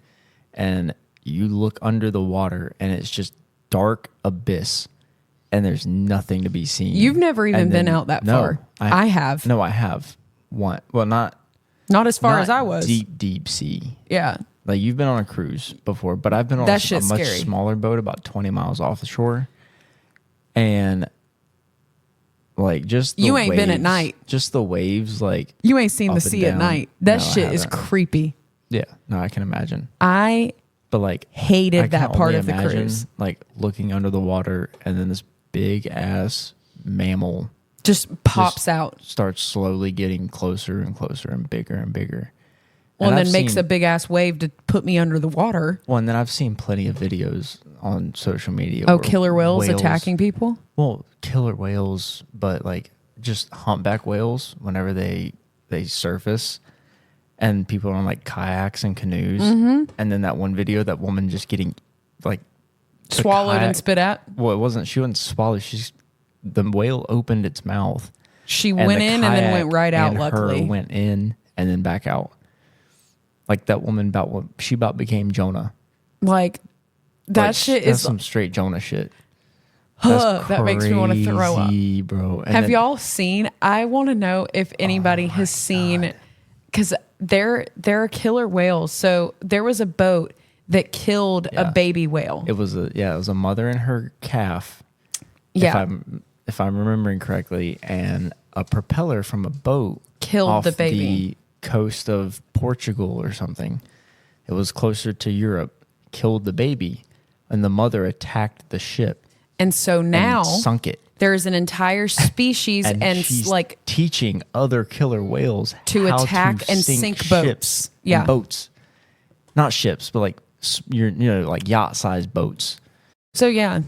S2: and you look under the water and it's just dark abyss and there's nothing to be seen.
S1: You've never even been out that far. I have.
S2: No, I have. Well, not
S1: as far as I was.
S2: Deep sea.
S1: Yeah.
S2: Like you've been on a cruise before, but I've been on a much
S1: scary.
S2: smaller boat, about 20 miles off the shore. And like just the
S1: you ain't
S2: waves,
S1: been at night.
S2: Just the waves, like
S1: you ain't seen the sea at night. That
S2: No,
S1: shit is creepy.
S2: Yeah, no, I can imagine.
S1: I
S2: But like
S1: hated
S2: I can
S1: that part
S2: only
S1: of the
S2: imagine,
S1: cruise.
S2: like looking under the water and then this big ass mammal
S1: Just pops out.
S2: starts slowly getting closer and closer and bigger.
S1: Well, and
S2: I've
S1: then makes
S2: seen-
S1: a big ass wave to put me under the water.
S2: Well, and then I've seen plenty of videos on social media.
S1: Oh,
S2: where
S1: killer whales attacking people?
S2: Well, killer whales, but like just humpback whales whenever they surface, and people are on like kayaks and canoes, and then that one video, that woman just getting like the
S1: Swallowed and
S2: kayak-
S1: spit at?
S2: Well, it wasn't. She wasn't swallowed. The whale opened its mouth.
S1: She
S2: and
S1: went
S2: the
S1: in and then went
S2: kayak
S1: right out,
S2: and
S1: luckily.
S2: her went in and then back out. Like that woman she about became Jonah.
S1: Like, that
S2: Like,
S1: shit
S2: that's
S1: is...
S2: some straight Jonah shit.
S1: That makes me want to throw up.
S2: Bro. And
S1: Have
S2: then-
S1: y'all seen? I want to know if anybody has seen, because they're killer whales. So there was a boat that killed a
S2: Yeah.
S1: baby whale.
S2: It was a mother and her calf.
S1: Yeah.
S2: If I'm remembering correctly, and a propeller from a boat
S1: Killed
S2: off
S1: the baby.
S2: the coast of Portugal or something. It was closer to Europe. Killed the baby, and the mother attacked the ship
S1: And so now
S2: and sunk it.
S1: there's an entire species and
S2: she's
S1: like
S2: teaching other killer whales
S1: to
S2: how
S1: attack
S2: to
S1: and
S2: sink
S1: sink boats.
S2: ships and
S1: Yeah.
S2: boats, not ships, but like like yacht-sized boats.
S1: So yeah,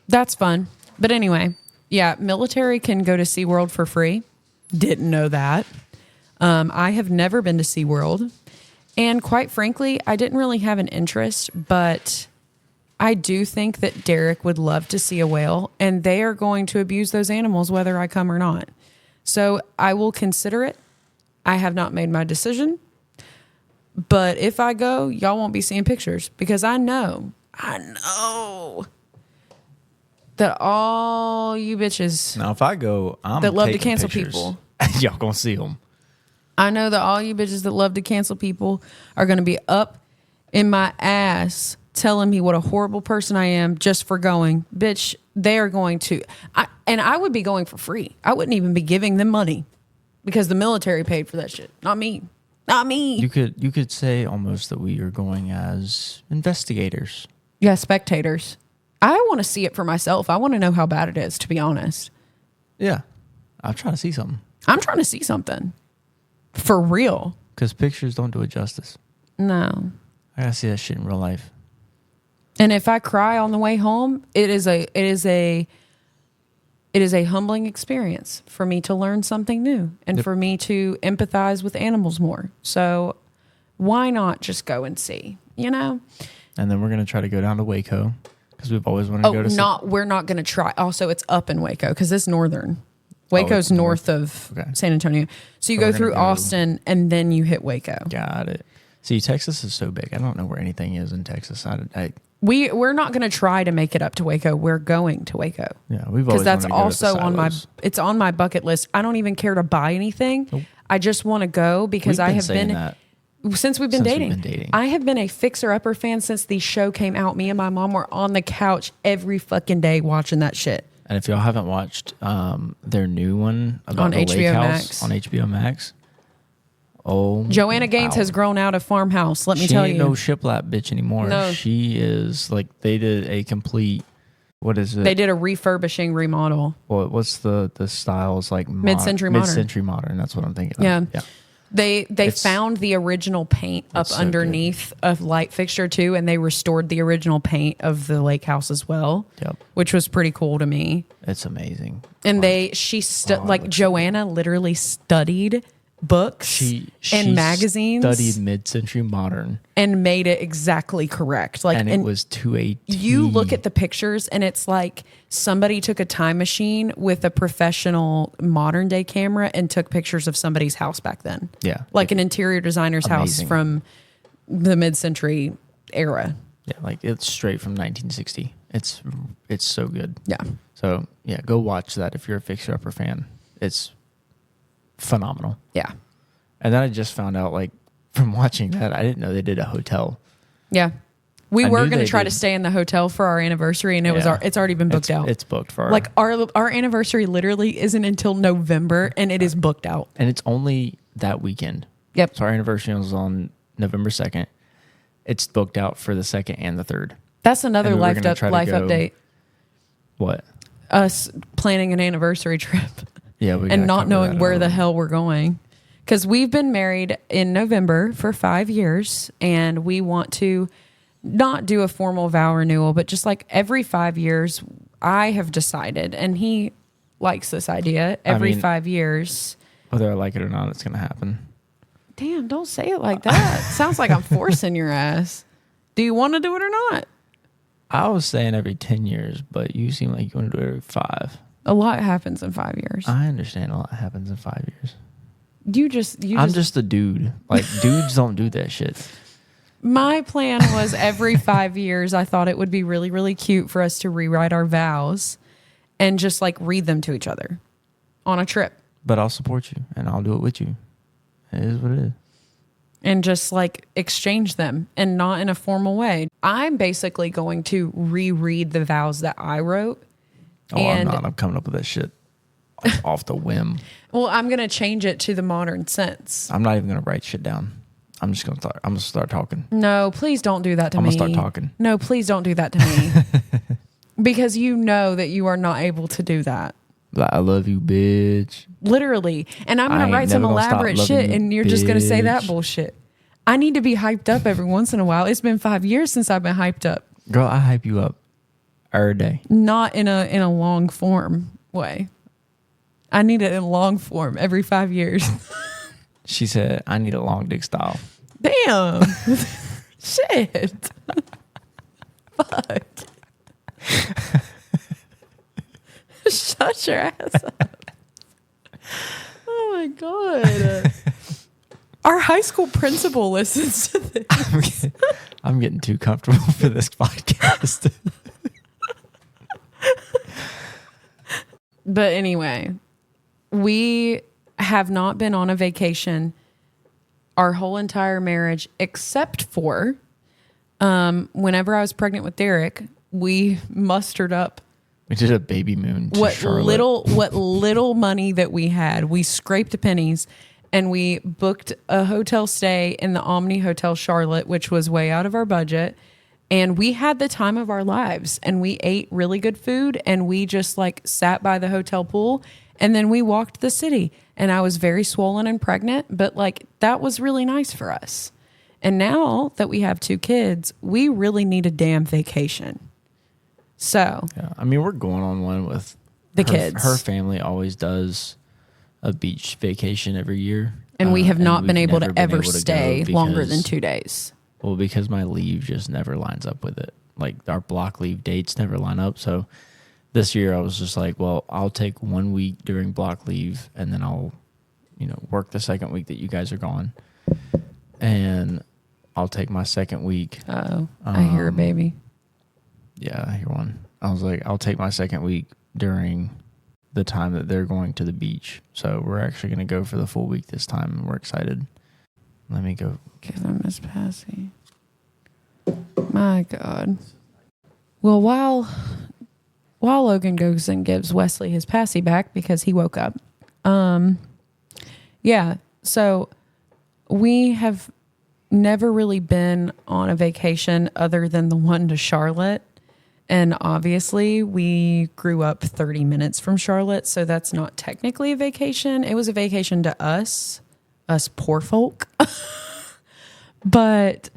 S1: that's fun. But anyway, yeah, military can go to SeaWorld for free. Didn't know that. I have never been to SeaWorld. And quite frankly, I didn't really have an interest, but I do think that Derek would love to see a whale, and they are going to abuse those animals whether I come or not. So I will consider it. I have not made my decision. But if I go, y'all won't be seeing pictures because I know that all you bitches,
S2: Now, if I go, I'm
S1: That love to
S2: taking
S1: cancel
S2: pictures.
S1: people.
S2: Y'all gonna see them.
S1: I know that all you bitches that love to cancel people are going to be up in my ass telling me what a horrible person I am just for going. Bitch, they are going to. And I would be going for free. I wouldn't even be giving them money because the military paid for that shit. Not me. Not me.
S2: You could say almost that we are going as investigators.
S1: Yeah, spectators. I want to see it for myself. I want to know how bad it is, to be honest.
S2: Yeah, I'm trying to see something
S1: I'm trying to see something. For real.
S2: because pictures don't do it justice.
S1: No.
S2: I gotta see that shit in real life.
S1: And if I cry on the way home, it is a humbling experience for me to learn something new and for me to empathize with animals more. So why not just go and see, you know?
S2: And then we're gonna try to go down to Waco because we've always wanted to go to.
S1: We're not going to try. Also, it's up in Waco because it's northern. Waco's
S2: it's north.
S1: north of
S2: Okay.
S1: San Antonio. So you
S2: So
S1: go
S2: we're
S1: through
S2: gonna go-
S1: Austin and then you hit Waco.
S2: Got it. See, Texas is so big. I don't know where anything is in Texas.
S1: We're not going to try to make it up to Waco. We're going to Waco.
S2: Yeah, we've
S1: because
S2: always
S1: that's
S2: wanted to go to the
S1: also on my.
S2: silos.
S1: It's on my bucket list. I don't even care to buy anything.
S2: Nope.
S1: I just want to go because
S2: We've
S1: I have
S2: saying
S1: been
S2: that
S1: since we've been
S2: since
S1: dating.
S2: we've been dating.
S1: I have been a Fixer Upper fan since the show came out. Me and my mom were on the couch every fucking day watching that shit.
S2: And if y'all haven't watched their new one about
S1: On
S2: the lake
S1: HBO
S2: house
S1: Max.
S2: on HBO Max, oh,
S1: Joanna Gaines
S2: wow.
S1: has grown out of Farmhouse. Let me
S2: She
S1: tell
S2: ain't
S1: you.
S2: no shiplap bitch anymore.
S1: No.
S2: She is like they did a complete. What is it?
S1: They did a refurbishing remodel.
S2: What's the styles like?
S1: Mid-century modern.
S2: Mid-century modern. That's what I'm thinking.
S1: Yeah.
S2: Of. Yeah.
S1: They found the original paint up
S2: so
S1: underneath a light fixture too, and they restored the original paint of the lake house as well.
S2: Yep.
S1: Which was pretty cool to me.
S2: It's amazing.
S1: And Joanna literally studied books and magazines,
S2: studied mid-century modern,
S1: and made it exactly correct.
S2: and it was to a T.
S1: You look at the pictures and it's like somebody took a time machine with a professional modern day camera and took pictures of somebody's house back then.
S2: Yeah.
S1: Like an interior designer's house
S2: Amazing.
S1: from the mid-century era.
S2: Yeah, like it's straight from 1960. It's so good.
S1: Yeah.
S2: So yeah, go watch that if you're a Fixer Upper fan. It's phenomenal.
S1: Yeah.
S2: And then I just found out, like, from watching that, I didn't know they did a hotel.
S1: Yeah. We
S2: I
S1: were
S2: knew
S1: going to
S2: they
S1: try
S2: did.
S1: to stay in the hotel for our anniversary, and it's already been booked out.
S2: It's booked for
S1: Like our anniversary literally isn't until November, and it is booked out.
S2: and it's only that weekend.
S1: Yep.
S2: So our anniversary was on November 2nd. It's booked out for the 2nd and the 3rd.
S1: That's another
S2: And we were
S1: life
S2: gonna try to go-
S1: update.
S2: What?
S1: Us planning an anniversary trip
S2: Yeah, we
S1: and
S2: gotta
S1: not
S2: cover
S1: knowing
S2: that
S1: where the
S2: another
S1: hell we're going. Because we've been married in November for 5 years, and we want to not do a formal vow renewal, but just like every 5 years, I have decided, and he likes this idea, every 5 years.
S2: Whether I like it or not, it's gonna happen.
S1: Damn, don't say it like that. Sounds like I'm forcing your ass. Do you want to do it or not?
S2: I was saying every 10 years, but you seem like you want to do it every 5.
S1: A lot happens in 5 years.
S2: I understand a lot happens in 5 years.
S1: I'm
S2: just a dude. Like, dudes don't do that shit.
S1: My plan was every 5 years, I thought it would be really, really cute for us to rewrite our vows and just like read them to each other on a trip
S2: But I'll support you, and I'll do it with you. It is what it is.
S1: and just like exchange them, and not in a formal way. I'm basically going to reread the vows that I wrote.
S2: Oh, I'm not. I'm coming up with that shit off the whim.
S1: Well, I'm going to change it to the modern sense.
S2: I'm not even gonna write shit down. I'm just gonna start. I'm gonna start talking.
S1: No, please don't do that to
S2: I'm
S1: me.
S2: gonna start talking.
S1: No, please don't do that to me. Because you know that you are not able to do that.
S2: Like, I love you, bitch.
S1: Literally. And I'm
S2: I
S1: going
S2: ain't
S1: to write some
S2: never gonna stop
S1: elaborate
S2: loving
S1: shit,
S2: you,
S1: and you're just going to say that
S2: bitch.
S1: bullshit. I need to be hyped up every once in a while. It's been 5 years since I've been hyped up.
S2: Girl, I hype you up every day.
S1: Not in a long form way. I need it in long form every 5 years.
S2: She said, I need a long dick style.
S1: Damn. Shit. Fuck. Shut your ass up. Oh my God. Our high school principal listens to this.
S2: I'm getting too comfortable for this podcast.
S1: But anyway, we have not been on a vacation our whole entire marriage, except for whenever I was pregnant with Derek, we mustered up
S2: We did a baby moon to
S1: what
S2: Charlotte.
S1: little money that we had. We scraped pennies, and we booked a hotel stay in the Omni Hotel Charlotte, which was way out of our budget. And we had the time of our lives, and we ate really good food, and we just like sat by the hotel pool, and then we walked the city. And I was very swollen and pregnant, but like that was really nice for us. And now that we have 2 kids, we really need a damn vacation. So
S2: Yeah, I mean, we're going on one with
S1: The
S2: her,
S1: kids.
S2: Her family always does a beach vacation every year.
S1: and we have not been
S2: we've
S1: able to
S2: never been
S1: ever
S2: able to go
S1: stay longer than
S2: because-
S1: 2 days.
S2: Well, because my leave just never lines up with it. Like, our block leave dates never line up. So this year I was just like, well, I'll take 1 week during block leave, and then I'll, work the second week that you guys are gone. And I'll take my second week.
S1: Oh, I hear a baby.
S2: Yeah, I hear one. I was like, I'll take my second week during the time that they're going to the beach. So we're actually going to go for the full week this time, and we're excited. Let me go.
S1: Because I miss Passy. My God. Well, while Logan goes and gives Wesley his Passy back because he woke up. Yeah. So we have never really been on a vacation other than the one to Charlotte. And obviously we grew up 30 minutes from Charlotte. So that's not technically a vacation. It was a vacation to us poor folk. But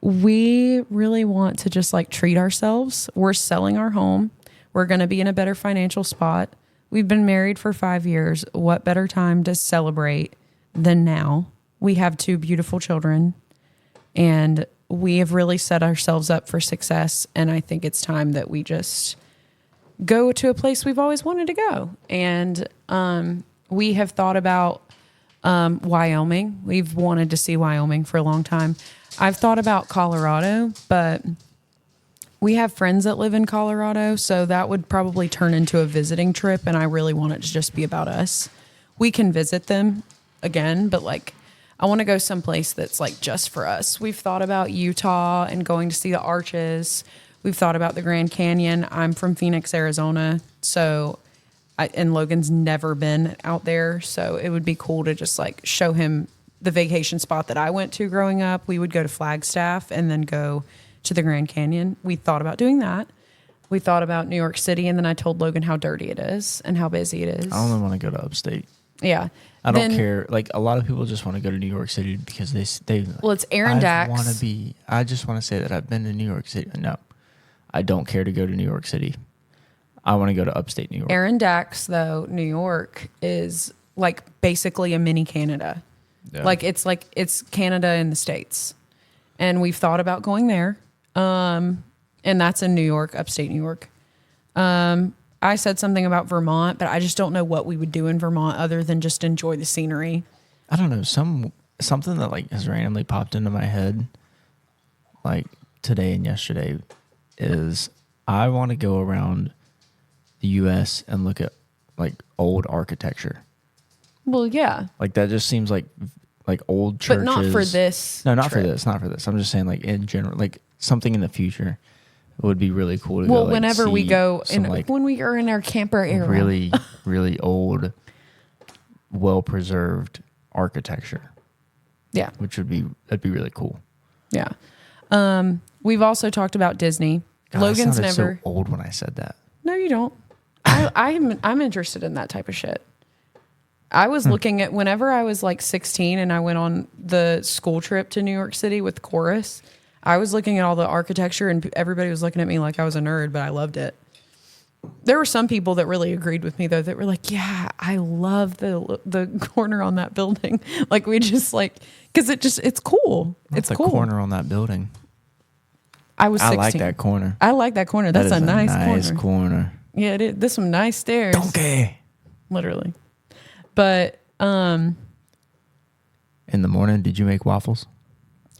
S1: we really want to just like treat ourselves. We're selling our home. We're going to be in a better financial spot. We've been married for 5 years. What better time to celebrate than now? We have 2 beautiful children, and we have really set ourselves up for success. And I think it's time that we just go to a place we've always wanted to go. And we have thought about Wyoming. We've wanted to see Wyoming for a long time. I've thought about Colorado, but we have friends that live in Colorado, so that would probably turn into a visiting trip, and I really want it to just be about us. We can visit them again, but like I want to go someplace that's like just for us. We've thought about Utah and going to see the Arches. We've thought about the Grand Canyon. I'm from Phoenix, Arizona, and Logan's never been out there, so it would be cool to just like show him the vacation spot that I went to growing up. We would go to Flagstaff and then go to the Grand Canyon. We thought about doing that. We thought about New York City, and then I told Logan how dirty it is and how busy it is.
S2: I only want to go to upstate.
S1: Yeah.
S2: I don't care. Like, a lot of people just want to go to New York City because they
S1: well, it's Aaron Dax.
S2: I just want to say that I've been to New York City. No, I don't care to go to New York City. I want to go to upstate New York.
S1: Aaron Dax, though, New York is like basically a mini Canada. Yeah. It's Canada in the States. And we've thought about going there. And that's in New York, upstate New York. I said something about Vermont, but I just don't know what we would do in Vermont other than just enjoy the scenery.
S2: I don't know. Something that like has randomly popped into my head like today and yesterday is I want to go around the US and look at like old architecture.
S1: Well, yeah.
S2: Like that just seems like old churches.
S1: But not for this.
S2: No, not trip. Not for this. I'm just saying like in general, like something in the future would be really cool to go. Well,
S1: whenever we go when we are in our camper era.
S2: Really, really old, well-preserved architecture.
S1: Yeah.
S2: That'd be really cool.
S1: Yeah. We've also talked about Disney.
S2: God,
S1: Logan's
S2: I
S1: never
S2: so old when I said that.
S1: No, you don't. I'm interested in that type of shit. I was looking at whenever I was like 16 and I went on the school trip to New York City with Chorus. I was looking at all the architecture and everybody was looking at me like I was a nerd, but I loved it. There were some people that really agreed with me though, that were like, yeah, I love the corner on that building. Like we just like, cause it's cool.
S2: What's
S1: it's cool.
S2: The corner on that building?
S1: I was 16.
S2: I like that corner.
S1: I like that corner. That's a nice
S2: corner.
S1: Yeah, it is. There's some nice stairs.
S2: Donkey.
S1: Literally. But
S2: in the morning, did you make waffles?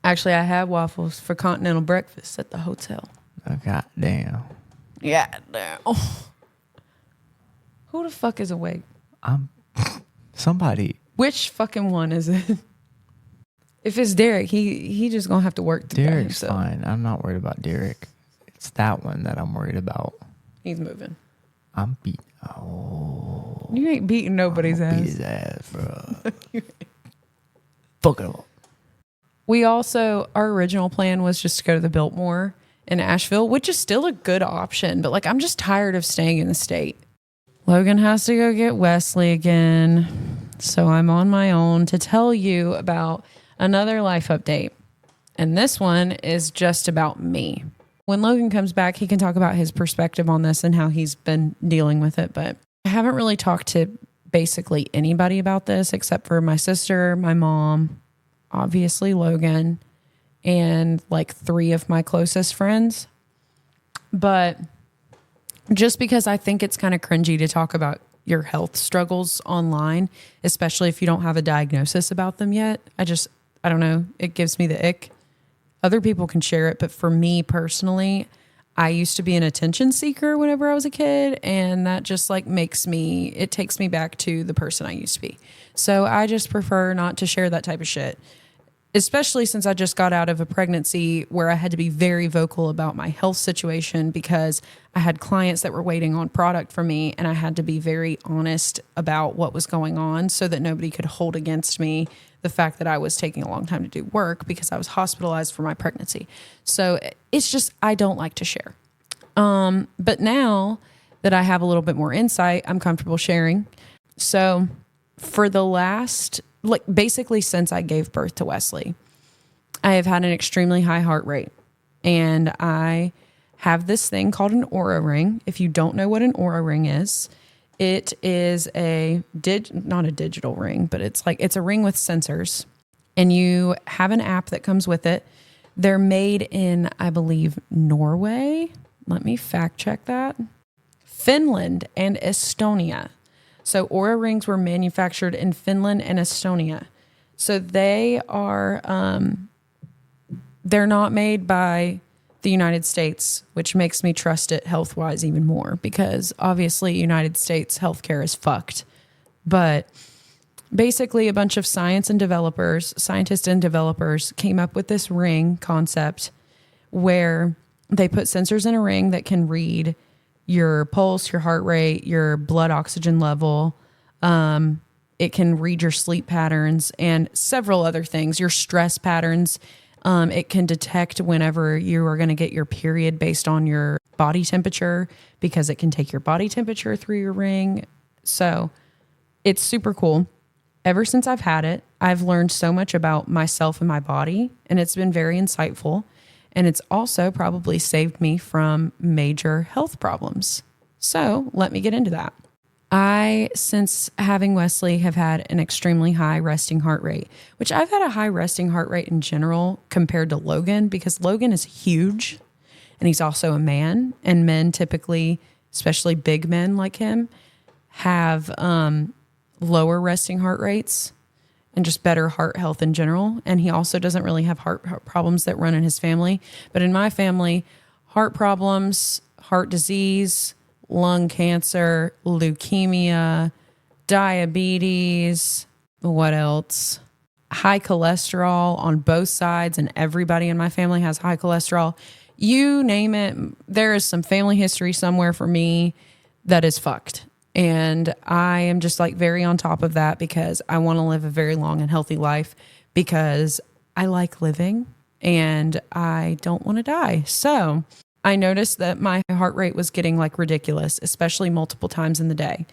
S1: Actually, I had waffles for continental breakfast at the hotel.
S2: Oh, God damn.
S1: Yeah, damn. Who the fuck is awake?
S2: Somebody.
S1: Which fucking one is it? If it's Derek, he just gonna have to work today.
S2: Derek's fine. I'm not worried about Derek. It's that one that I'm worried about.
S1: He's moving.
S2: I'm beat. Oh.
S1: You ain't beating nobody's ass.
S2: Beat his ass, bro. Fuck it up.
S1: We also, our original plan was just to go to the Biltmore in Asheville, which is still a good option, but like I'm just tired of staying in the state. Logan has to go get Wesley again, so I'm on my own to tell you about another life update. And this one is just about me. When Logan comes back, he can talk about his perspective on this and how he's been dealing with it. But I haven't really talked to basically anybody about this except for my sister, my mom, obviously Logan, and like 3 of my closest friends. But just because I think it's kind of cringy to talk about your health struggles online, especially if you don't have a diagnosis about them yet. I don't know. It gives me the ick. Other people can share it, but for me personally, I used to be an attention seeker whenever I was a kid, and that just like it takes me back to the person I used to be. So I just prefer not to share that type of shit, especially since I just got out of a pregnancy where I had to be very vocal about my health situation because I had clients that were waiting on product from me, and I had to be very honest about what was going on so that nobody could hold against me the fact that I was taking a long time to do work because I was hospitalized for my pregnancy. So it's just, I don't like to share. But now that I have a little bit more insight, I'm comfortable sharing. So for the last, like basically since I gave birth to Wesley, I have had an extremely high heart rate, and I have this thing called an Aura ring. If you don't know what an Aura ring is, it is not a digital ring, but it's a ring with sensors, and you have an app that comes with it. They're made in, I believe, Norway. Let me fact check that. Finland and Estonia. So Aura rings were manufactured in Finland and Estonia. So they are, they're not made by the United States, which makes me trust it health-wise even more, because obviously United States healthcare is fucked. But basically a bunch of scientists and developers came up with this ring concept where they put sensors in a ring that can read your pulse, your heart rate, your blood oxygen level. It can read your sleep patterns and several other things, your stress patterns. It can detect whenever you are going to get your period based on your body temperature, because it can take your body temperature through your ring. So it's super cool. Ever since I've had it, I've learned so much about myself and my body, and it's been very insightful. And it's also probably saved me from major health problems. So let me get into that. I, since having Wesley, have had an extremely high resting heart rate, which I've had a high resting heart rate in general compared to Logan, because Logan is huge and he's also a man, and men typically, especially big men like him, have lower resting heart rates and just better heart health in general. And he also doesn't really have heart problems that run in his family. But in my family, heart problems, heart disease, lung cancer, leukemia, diabetes, what else? High cholesterol on both sides, and everybody in my family has high cholesterol. You name it, there is some family history somewhere for me that is fucked. And I am just like very on top of that because I want to live a very long and healthy life, because I like living and I don't want to die. So I noticed that my heart rate was getting like ridiculous, especially multiple times in the day.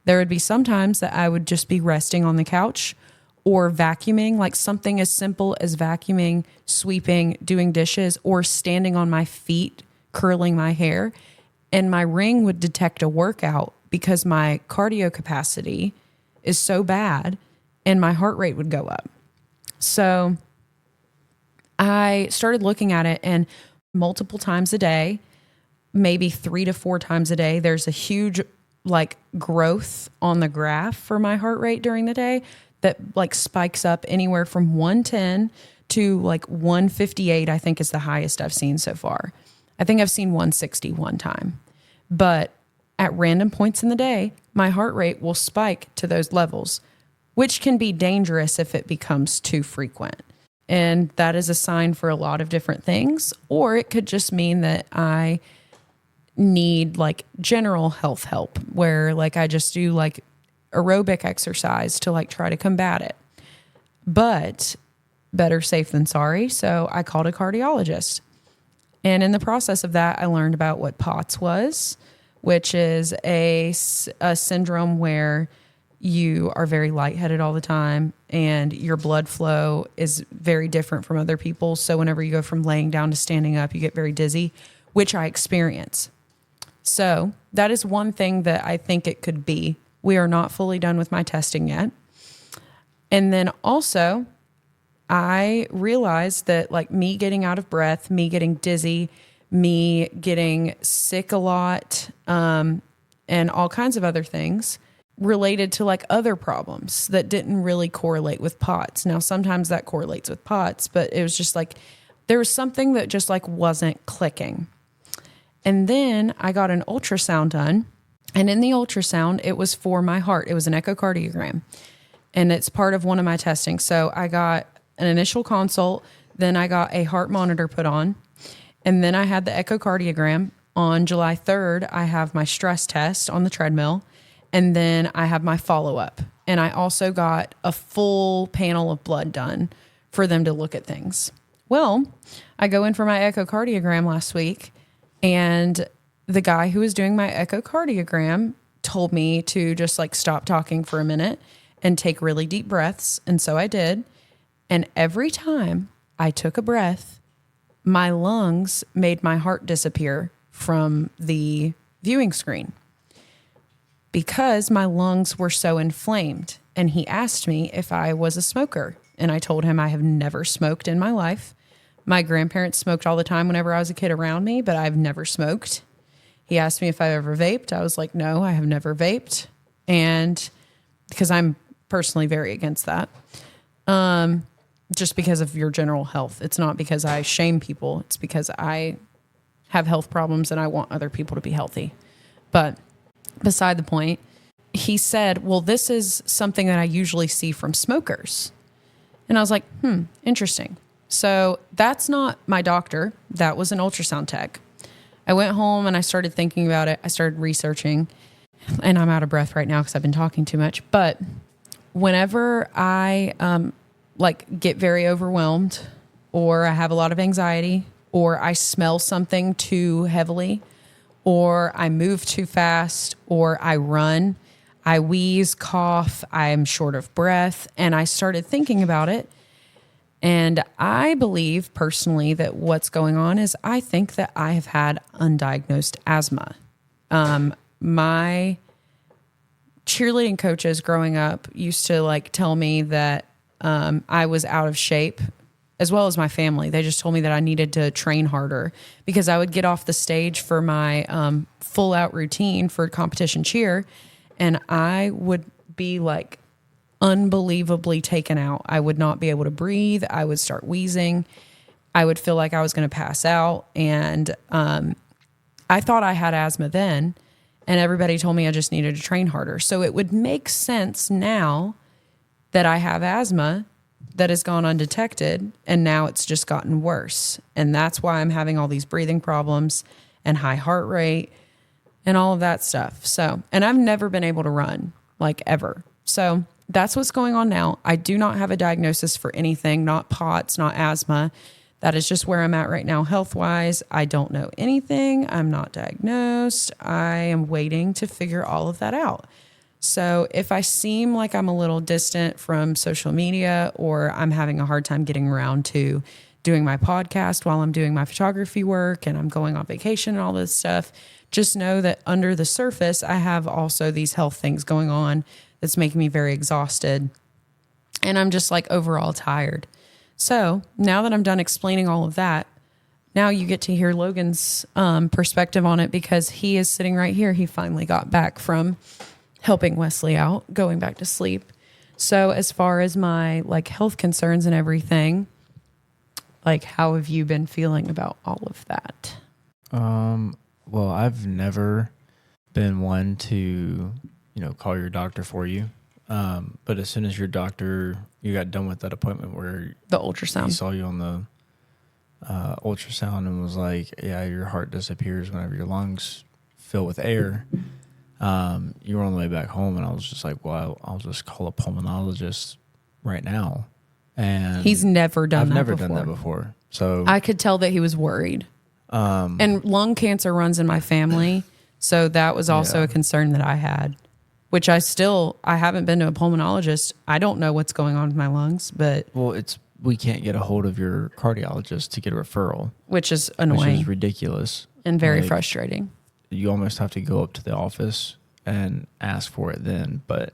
S1: There would be some times that I would just be resting on the couch or vacuuming, like something as simple as vacuuming, sweeping, doing dishes, or standing on my feet, curling my hair. And my ring would detect a workout because my cardio capacity is so bad, and my heart rate would go up. So I started looking at it, and multiple times a day, maybe 3 to 4 times a day, there's a huge like growth on the graph for my heart rate during the day that like spikes up anywhere from 110 to like 158, I think is the highest I've seen so far. I think I've seen 160 one time. But at random points in the day, my heart rate will spike to those levels, which can be dangerous if it becomes too frequent. And that is a sign for a lot of different things. Or it could just mean that I need like general health help, where like I just do like aerobic exercise to like try to combat it. But better safe than sorry. So I called a cardiologist. And in the process of that, I learned about what POTS was, which is a syndrome where you are very lightheaded all the time and your blood flow is very different from other people. So whenever you go from laying down to standing up, you get very dizzy, which I experience. So that is one thing that I think it could be. We are not fully done with my testing yet. And then also, I realized that like me getting out of breath, me getting dizzy, me getting sick a lot, and all kinds of other things related to like other problems that didn't really correlate with POTS. Now, sometimes that correlates with POTS, but it was just like there was something that just like wasn't clicking. And then I got an ultrasound done. And in the ultrasound, it was for my heart. It was an echocardiogram. And it's part of one of my testing. So I got an initial consult. Then I got a heart monitor put on. And then I had the echocardiogram. On July 3rd, I have my stress test on the treadmill. And then I have my follow-up. And I also got a full panel of blood done for them to look at things. Well, I go in for my echocardiogram last week, and the guy who was doing my echocardiogram told me to just like stop talking for a minute and take really deep breaths. And so I did. And every time I took a breath, my lungs made my heart disappear from the viewing screen because my lungs were so inflamed. And he asked me if I was a smoker. And I told him I have never smoked in my life. My grandparents smoked all the time whenever I was a kid around me, but I've never smoked. He asked me if I ever vaped. I was like, no, I have never vaped. And because I'm personally very against that, just because of your general health. It's not because I shame people. It's because I have health problems and I want other people to be healthy. But beside the point, he said, well, this is something that I usually see from smokers. And I was like, interesting. So that's not my doctor. That was an ultrasound tech. I went home and I started thinking about it. I started researching, and I'm out of breath right now because I've been talking too much. But whenever I get very overwhelmed, or I have a lot of anxiety, or I smell something too heavily, or I move too fast, or I run, I wheeze, cough, I'm short of breath, and I started thinking about it. And I believe personally that what's going on is I think that I have had undiagnosed asthma. My cheerleading coaches growing up used to like tell me that I was out of shape, as well as my family. They just told me that I needed to train harder because I would get off the stage for my full out routine for competition cheer, and I would be like unbelievably taken out. I would not be able to breathe. I would start wheezing. I would feel like I was going to pass out. And I thought I had asthma then, and everybody told me I just needed to train harder. So it would make sense now that I have asthma that has gone undetected, and now it's just gotten worse. And that's why I'm having all these breathing problems and high heart rate and all of that stuff. So, and I've never been able to run, like ever. So that's what's going on now. I do not have a diagnosis for anything, not POTS, not asthma. That is just where I'm at right now health-wise. I don't know anything. I'm not diagnosed. I am waiting to figure all of that out. So if I seem like I'm a little distant from social media, or I'm having a hard time getting around to doing my podcast while I'm doing my photography work and I'm going on vacation and all this stuff, just know that under the surface, I have also these health things going on that's making me very exhausted. And I'm just like overall tired. So now that I'm done explaining all of that, now you get to hear Logan's perspective on it, because he is sitting right here. He finally got back from helping Wesley out, going back to sleep. So as far as my like health concerns and everything, like how have you been feeling about all of that?
S2: Well, I've never been one to, call your doctor for you. But as soon as your doctor, you got done with that appointment where
S1: The ultrasound.
S2: he saw you on the ultrasound and was like, yeah, your heart disappears whenever your lungs fill with air. You were on the way back home, and I was just like, well, I'll just call a pulmonologist right now. And
S1: He's never done that before.
S2: I've never done that before. So
S1: I could tell that he was worried. And lung cancer runs in my family. So that was also a concern that I had, which I haven't been to a pulmonologist. I don't know what's going on with my lungs, but.
S2: Well, we can't get a hold of your cardiologist to get a referral.
S1: Which is annoying.
S2: Which is ridiculous.
S1: And very frustrating.
S2: You almost have to go up to the office and ask for it then, but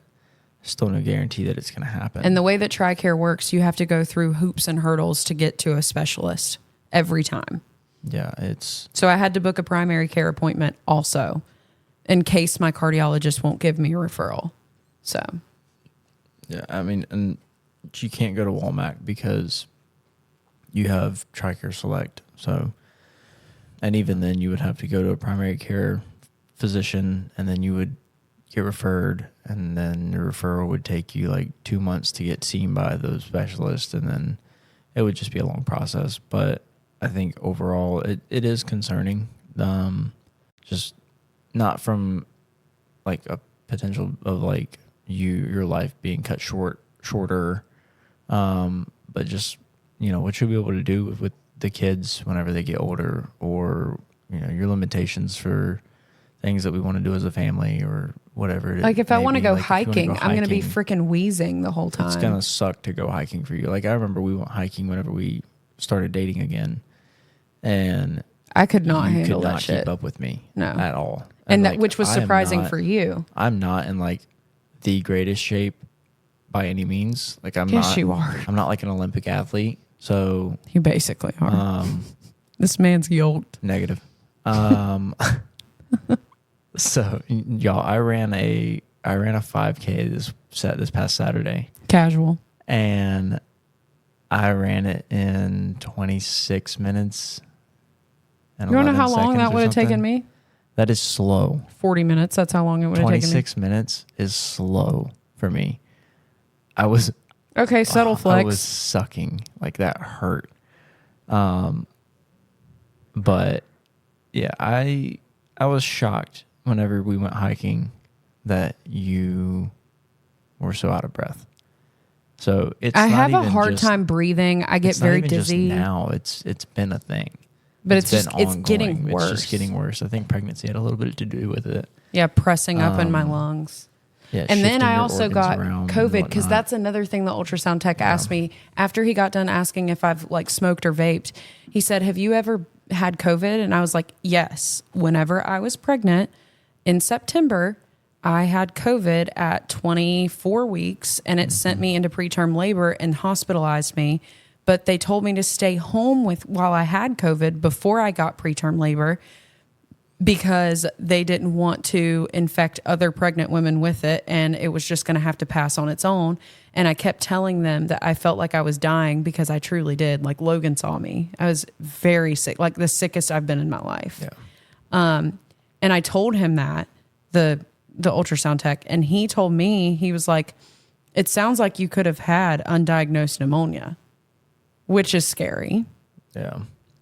S2: still no guarantee that it's going to happen.
S1: And the way that TRICARE works, you have to go through hoops and hurdles to get to a specialist every time.
S2: Yeah,
S1: So I had to book a primary care appointment also in case my cardiologist won't give me a referral. So.
S2: Yeah, I mean, and you can't go to Walmart because you have TRICARE Select. So, and even then you would have to go to a primary care physician, and then you would get referred, and then the referral would take you like 2 months to get seen by the specialist, and then it would just be a long process. But I think overall it is concerning. Just not from like a potential of like your life being cut shorter, but just, you know, what you'll be able to do with the kids whenever they get older, or, you know, your limitations for things that we want to do as a family or whatever.
S1: Like if I want to go
S2: Like, if you wanna
S1: hiking, I'm going to be freaking wheezing the whole time.
S2: It's going to suck to go hiking for you. Like I remember we went hiking whenever we started dating again, and
S1: I could not
S2: you
S1: handle
S2: could
S1: that
S2: not
S1: shit.
S2: keep up with me
S1: No.
S2: at all.
S1: And that,
S2: like,
S1: which was surprising for you.
S2: I'm not in like the greatest shape by any means. Like
S1: Yes, you are.
S2: I'm not like an Olympic athlete. So
S1: You basically are. This man's yoked.
S2: negative. So y'all, I ran a 5K this past Saturday,
S1: Casual.
S2: and I ran it in 26 minutes. And
S1: You want to know
S2: 11
S1: how long
S2: seconds
S1: that
S2: or
S1: would have taken
S2: something.
S1: me?
S2: That is slow.
S1: 40 minutes. That's how long it would have taken me.
S2: 26 minutes is slow for me. I was
S1: Okay, subtle flex.
S2: I was sucking. Like that hurt. But yeah, I was shocked whenever we went hiking that you were so out of breath. So
S1: I have a
S2: even
S1: hard
S2: just-
S1: time breathing. I get
S2: it's not
S1: very
S2: even just
S1: dizzy.
S2: now it's been a thing.
S1: But it's
S2: been
S1: just it's getting
S2: ongoing.
S1: worse.
S2: It's just getting worse. I think pregnancy had a little bit to do with it.
S1: Yeah, pressing up in my lungs.
S2: Yeah,
S1: And then
S2: shifting
S1: I
S2: your
S1: also
S2: organs
S1: got
S2: around and
S1: COVID, because
S2: whatnot.
S1: that's another thing the ultrasound tech asked me after he got done asking if I've like smoked or vaped. He said, "Have you ever had COVID?" And I was like, "Yes." Whenever I was pregnant in September, I had COVID at 24 weeks, and it sent me into preterm labor and hospitalized me. But they told me to stay home while I had COVID before I got preterm labor, because they didn't want to infect other pregnant women with it, and it was just going to have to pass on its own. And I kept telling them that I felt like I was dying, because I truly did. Like Logan saw me. I was very sick, like the sickest I've been in my life.
S2: Yeah.
S1: And I told him that, the ultrasound tech, and he told me, he was like, "It sounds like you could have had undiagnosed pneumonia," which is scary.
S2: Yeah.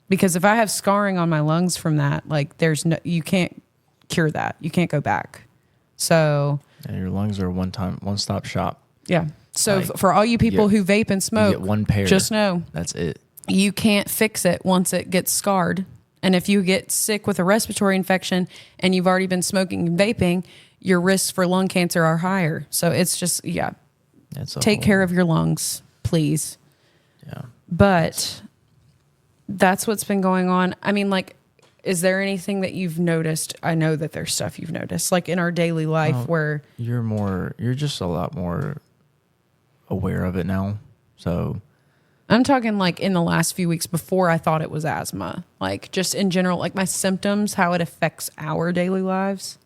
S1: Because if I have scarring on my lungs from that, like you can't cure that. You can't go back. So
S2: And your lungs are one-stop shop.
S1: yeah. So
S2: Like,
S1: for all you people
S2: you
S1: who vape and
S2: You
S1: smoke,
S2: get one pair.
S1: just know
S2: That's it.
S1: you can't fix it once it gets scarred. And if you get sick with a respiratory infection and you've already been smoking and vaping, your risks for lung cancer are higher. So it's just, take care of your lungs, please.
S2: Yeah.
S1: But that's what's been going on. I mean, like, is there anything that you've noticed? I know that there's stuff you've noticed, like in our daily life where
S2: You're just a lot more aware of it now. So
S1: I'm talking like in the last few weeks before I thought it was asthma, like just in general, like my symptoms, how it affects our daily lives.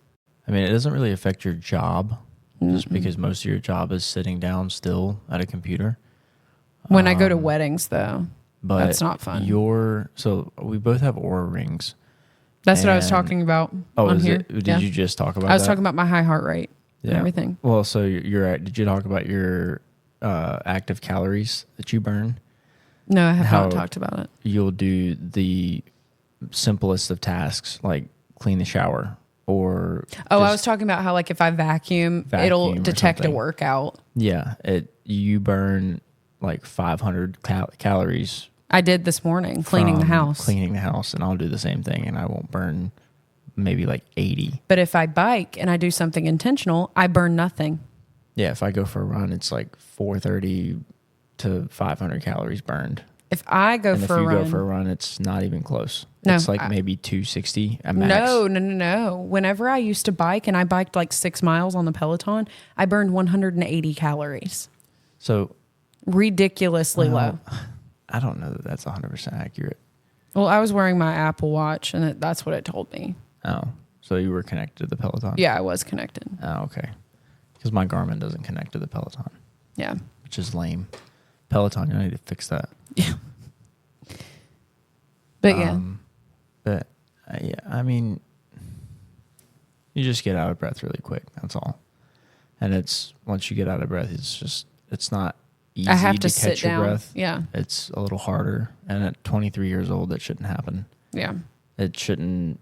S2: I mean, it doesn't really affect your job, just because most of your job is sitting down still at a computer.
S1: When I go to weddings, though,
S2: But
S1: that's not fun.
S2: So we both have Aura rings.
S1: That's what I was
S2: and-
S1: talking about
S2: Oh,
S1: on
S2: is
S1: here.
S2: it? Did
S1: Yeah.
S2: you just talk about
S1: I was
S2: that?
S1: talking about my high heart rate and
S2: Yeah.
S1: everything.
S2: Well, so you're right. Did you talk about your active calories that you burn?
S1: No, I have
S2: How-
S1: not talked about it.
S2: You'll do the simplest of tasks, like clean the shower or
S1: Oh, I
S2: just-
S1: was talking about how like if I vacuum it'll
S2: Vacuum or
S1: detect a
S2: something.
S1: workout.
S2: Yeah, you burn like 500 calories
S1: I did this morning cleaning the
S2: from
S1: house.
S2: Cleaning the house, and I'll do the same thing, and I won't burn maybe like 80.
S1: But if I bike and I do something intentional, I burn nothing.
S2: Yeah, if I go for a run, it's like 430 to 500 calories burned.
S1: If I go
S2: And
S1: for
S2: if
S1: a
S2: you
S1: run,
S2: go for a run, it's not even close.
S1: No,
S2: It's like maybe 260 at max.
S1: No. Whenever I used to bike and I biked like 6 miles on the Peloton, I burned 180 calories.
S2: So
S1: Ridiculously low.
S2: I don't know that that's 100% accurate.
S1: Well, I was wearing my Apple Watch and that's what it told me.
S2: Oh, so you were connected to the Peloton?
S1: Yeah, I was connected.
S2: Oh, okay. Because my Garmin doesn't connect to the Peloton,
S1: Yeah.
S2: which is lame. Peloton, you need to fix that.
S1: Yeah. But yeah.
S2: But yeah, I mean, you just get out of breath really quick. That's all. And it's once you get out of breath, it's not easy
S1: I have to
S2: catch
S1: sit
S2: your
S1: down.
S2: breath.
S1: Yeah.
S2: It's a little harder. And at 23 years old, that shouldn't happen.
S1: Yeah.
S2: It shouldn't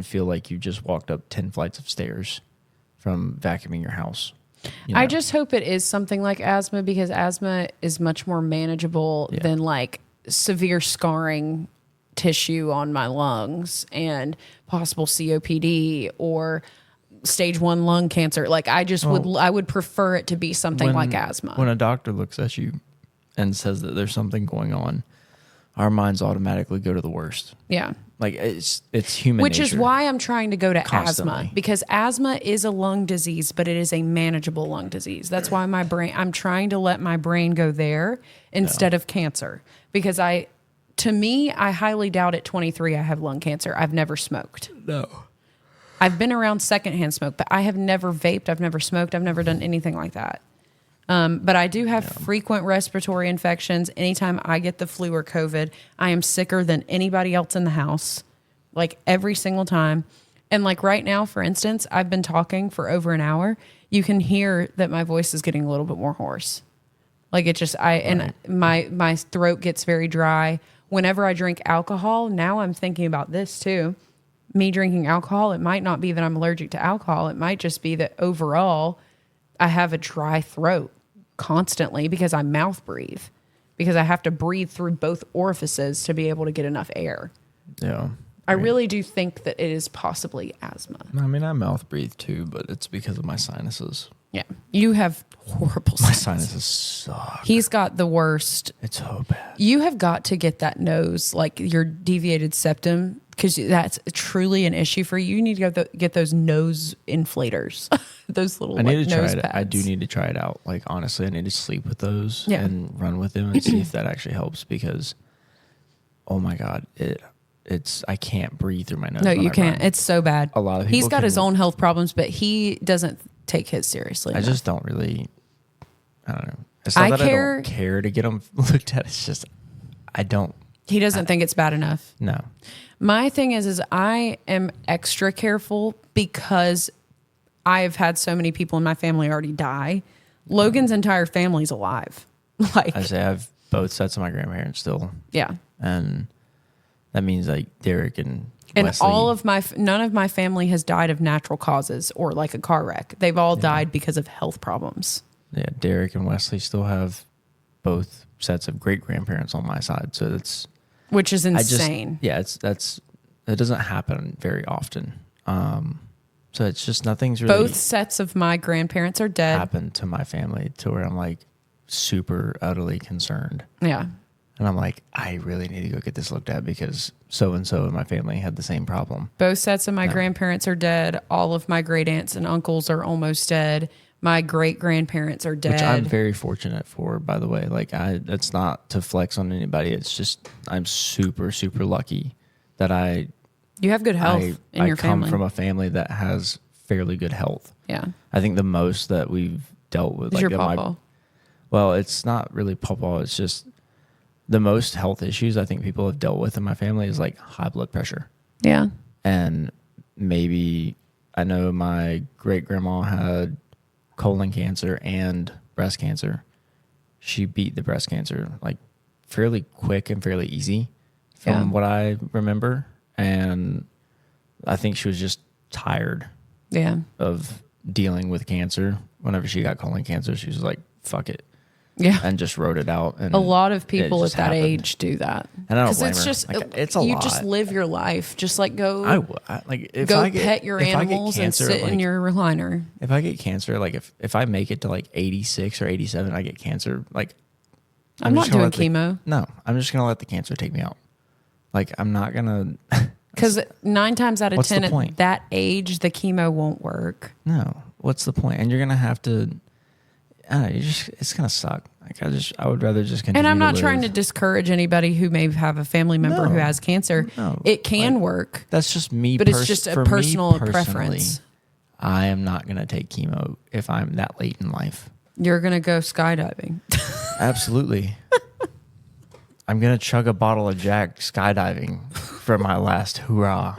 S2: feel like you just walked up 10 flights of stairs from vacuuming your house. You know?
S1: I just hope it is something like asthma, because asthma is much more manageable than like severe scarring tissue on my lungs and possible COPD or stage 1 lung cancer. Like I would prefer it to be something like asthma.
S2: When a doctor looks at you and says that there's something going on, our minds automatically go to the worst.
S1: Yeah.
S2: Like it's human
S1: Which
S2: nature.
S1: is why I'm trying to go to
S2: Constantly.
S1: asthma, because asthma is a lung disease, but it is a manageable lung disease. That's why I'm trying to let my brain go there instead of cancer, because I highly doubt at 23 I have lung cancer. I've never smoked.
S2: No.
S1: I've been around secondhand smoke, but I have never vaped. I've never smoked. I've never done anything like that. But I do have frequent respiratory infections. Anytime I get the flu or COVID, I am sicker than anybody else in the house, like every single time. And like right now, for instance, I've been talking for over an hour. You can hear that my voice is getting a little bit more hoarse. Like it just, and my throat gets very dry. Whenever I drink alcohol, now I'm thinking about this too. Me drinking alcohol, it might not be that I'm allergic to alcohol. It might just be that overall I have a dry throat constantly because I mouth breathe, because I have to breathe through both orifices to be able to get enough air.
S2: Yeah.
S1: I really do think that it is possibly asthma.
S2: I mean, I mouth breathe too, but it's because of my sinuses.
S1: Yeah. You have horrible
S2: My
S1: sinuses.
S2: sinuses suck.
S1: He's got the worst.
S2: It's so bad.
S1: You have got to get that nose, like your deviated septum, because that's truly an issue for you. You need to go get those nose inflators, those little
S2: I need to try
S1: nose
S2: it.
S1: pads.
S2: I do need to try it out. Like honestly, I need to sleep with those and run with them and see if that actually helps. Because, oh my god, I can't breathe through my nose.
S1: No,
S2: when
S1: you
S2: I
S1: can't.
S2: run.
S1: It's so bad.
S2: A lot of
S1: He's
S2: people
S1: got
S2: can-
S1: his own health problems, but he doesn't take his seriously.
S2: I
S1: enough.
S2: just don't really. I don't know. It's not
S1: I
S2: that
S1: care-
S2: I don't care to get them looked at. It's just I don't.
S1: He doesn't think it's bad enough.
S2: No.
S1: My thing is I am extra careful because I have had so many people in my family already die. Logan's entire family's alive. Like
S2: I say I have both sets of my grandparents still,
S1: yeah.
S2: and that means like Derek and
S1: And
S2: Wesley.
S1: none of my family has died of natural causes or like a car wreck. They've all died because of health problems.
S2: Yeah, Derek and Wesley still have both sets of great grandparents on my side, so it's
S1: Which is insane.
S2: it doesn't happen very often. So it's just nothing's really
S1: Both sets of my grandparents are dead.
S2: happened to my family to where I'm like super utterly concerned.
S1: Yeah.
S2: And I'm like, I really need to go get this looked at because so and so in my family had the same problem.
S1: Both sets of my grandparents are dead. All of my great aunts and uncles are almost dead. My great grandparents are dead.
S2: Which I'm very fortunate for, by the way. Like it's not to flex on anybody. It's just I'm super, super lucky that
S1: you have good health in your
S2: come
S1: family.
S2: from a family that has fairly good health.
S1: Yeah.
S2: I think the most that we've dealt with
S1: Is your
S2: at
S1: pawpaw?
S2: well, it's not really pawpaw. It's just the most health issues I think people have dealt with in my family is like high blood pressure.
S1: Yeah.
S2: And maybe I know my great grandma had colon cancer and breast cancer. She beat the breast cancer like fairly quick and fairly easy from what I remember. And I think she was just tired of dealing with cancer. Whenever she got colon cancer, she was like, fuck it.
S1: Yeah.
S2: And just wrote it out. And
S1: a lot of people at
S2: just
S1: that
S2: happened.
S1: age do that.
S2: And I don't
S1: 'Cause
S2: blame
S1: it's
S2: her.
S1: just
S2: Like, it's a
S1: you
S2: lot.
S1: just live your life. Just like go
S2: pet
S1: your animals and sit in your recliner.
S2: If I get cancer, like if I make it to like 86 or 87, I get cancer. Like
S1: I'm not
S2: just gonna
S1: doing
S2: let
S1: chemo.
S2: No, I'm just gonna let the cancer take me out. Like I'm not gonna.
S1: Because 9 times out of
S2: What's the
S1: 10
S2: point?
S1: at that age, the chemo won't work.
S2: No, what's the point? And you're gonna have to. I don't know, it's gonna suck. Like I would rather just continue.
S1: And I'm not
S2: to
S1: trying to
S2: live.
S1: discourage anybody who may have a family member who
S2: No.
S1: has cancer.
S2: No,
S1: It can
S2: like,
S1: work,
S2: That's just me.
S1: but it's just a
S2: for me
S1: personal
S2: personally,
S1: preference.
S2: I am not gonna take chemo if I'm that late in life.
S1: You're going to go skydiving.
S2: Absolutely. I'm gonna chug a bottle of Jack skydiving for my last hoorah.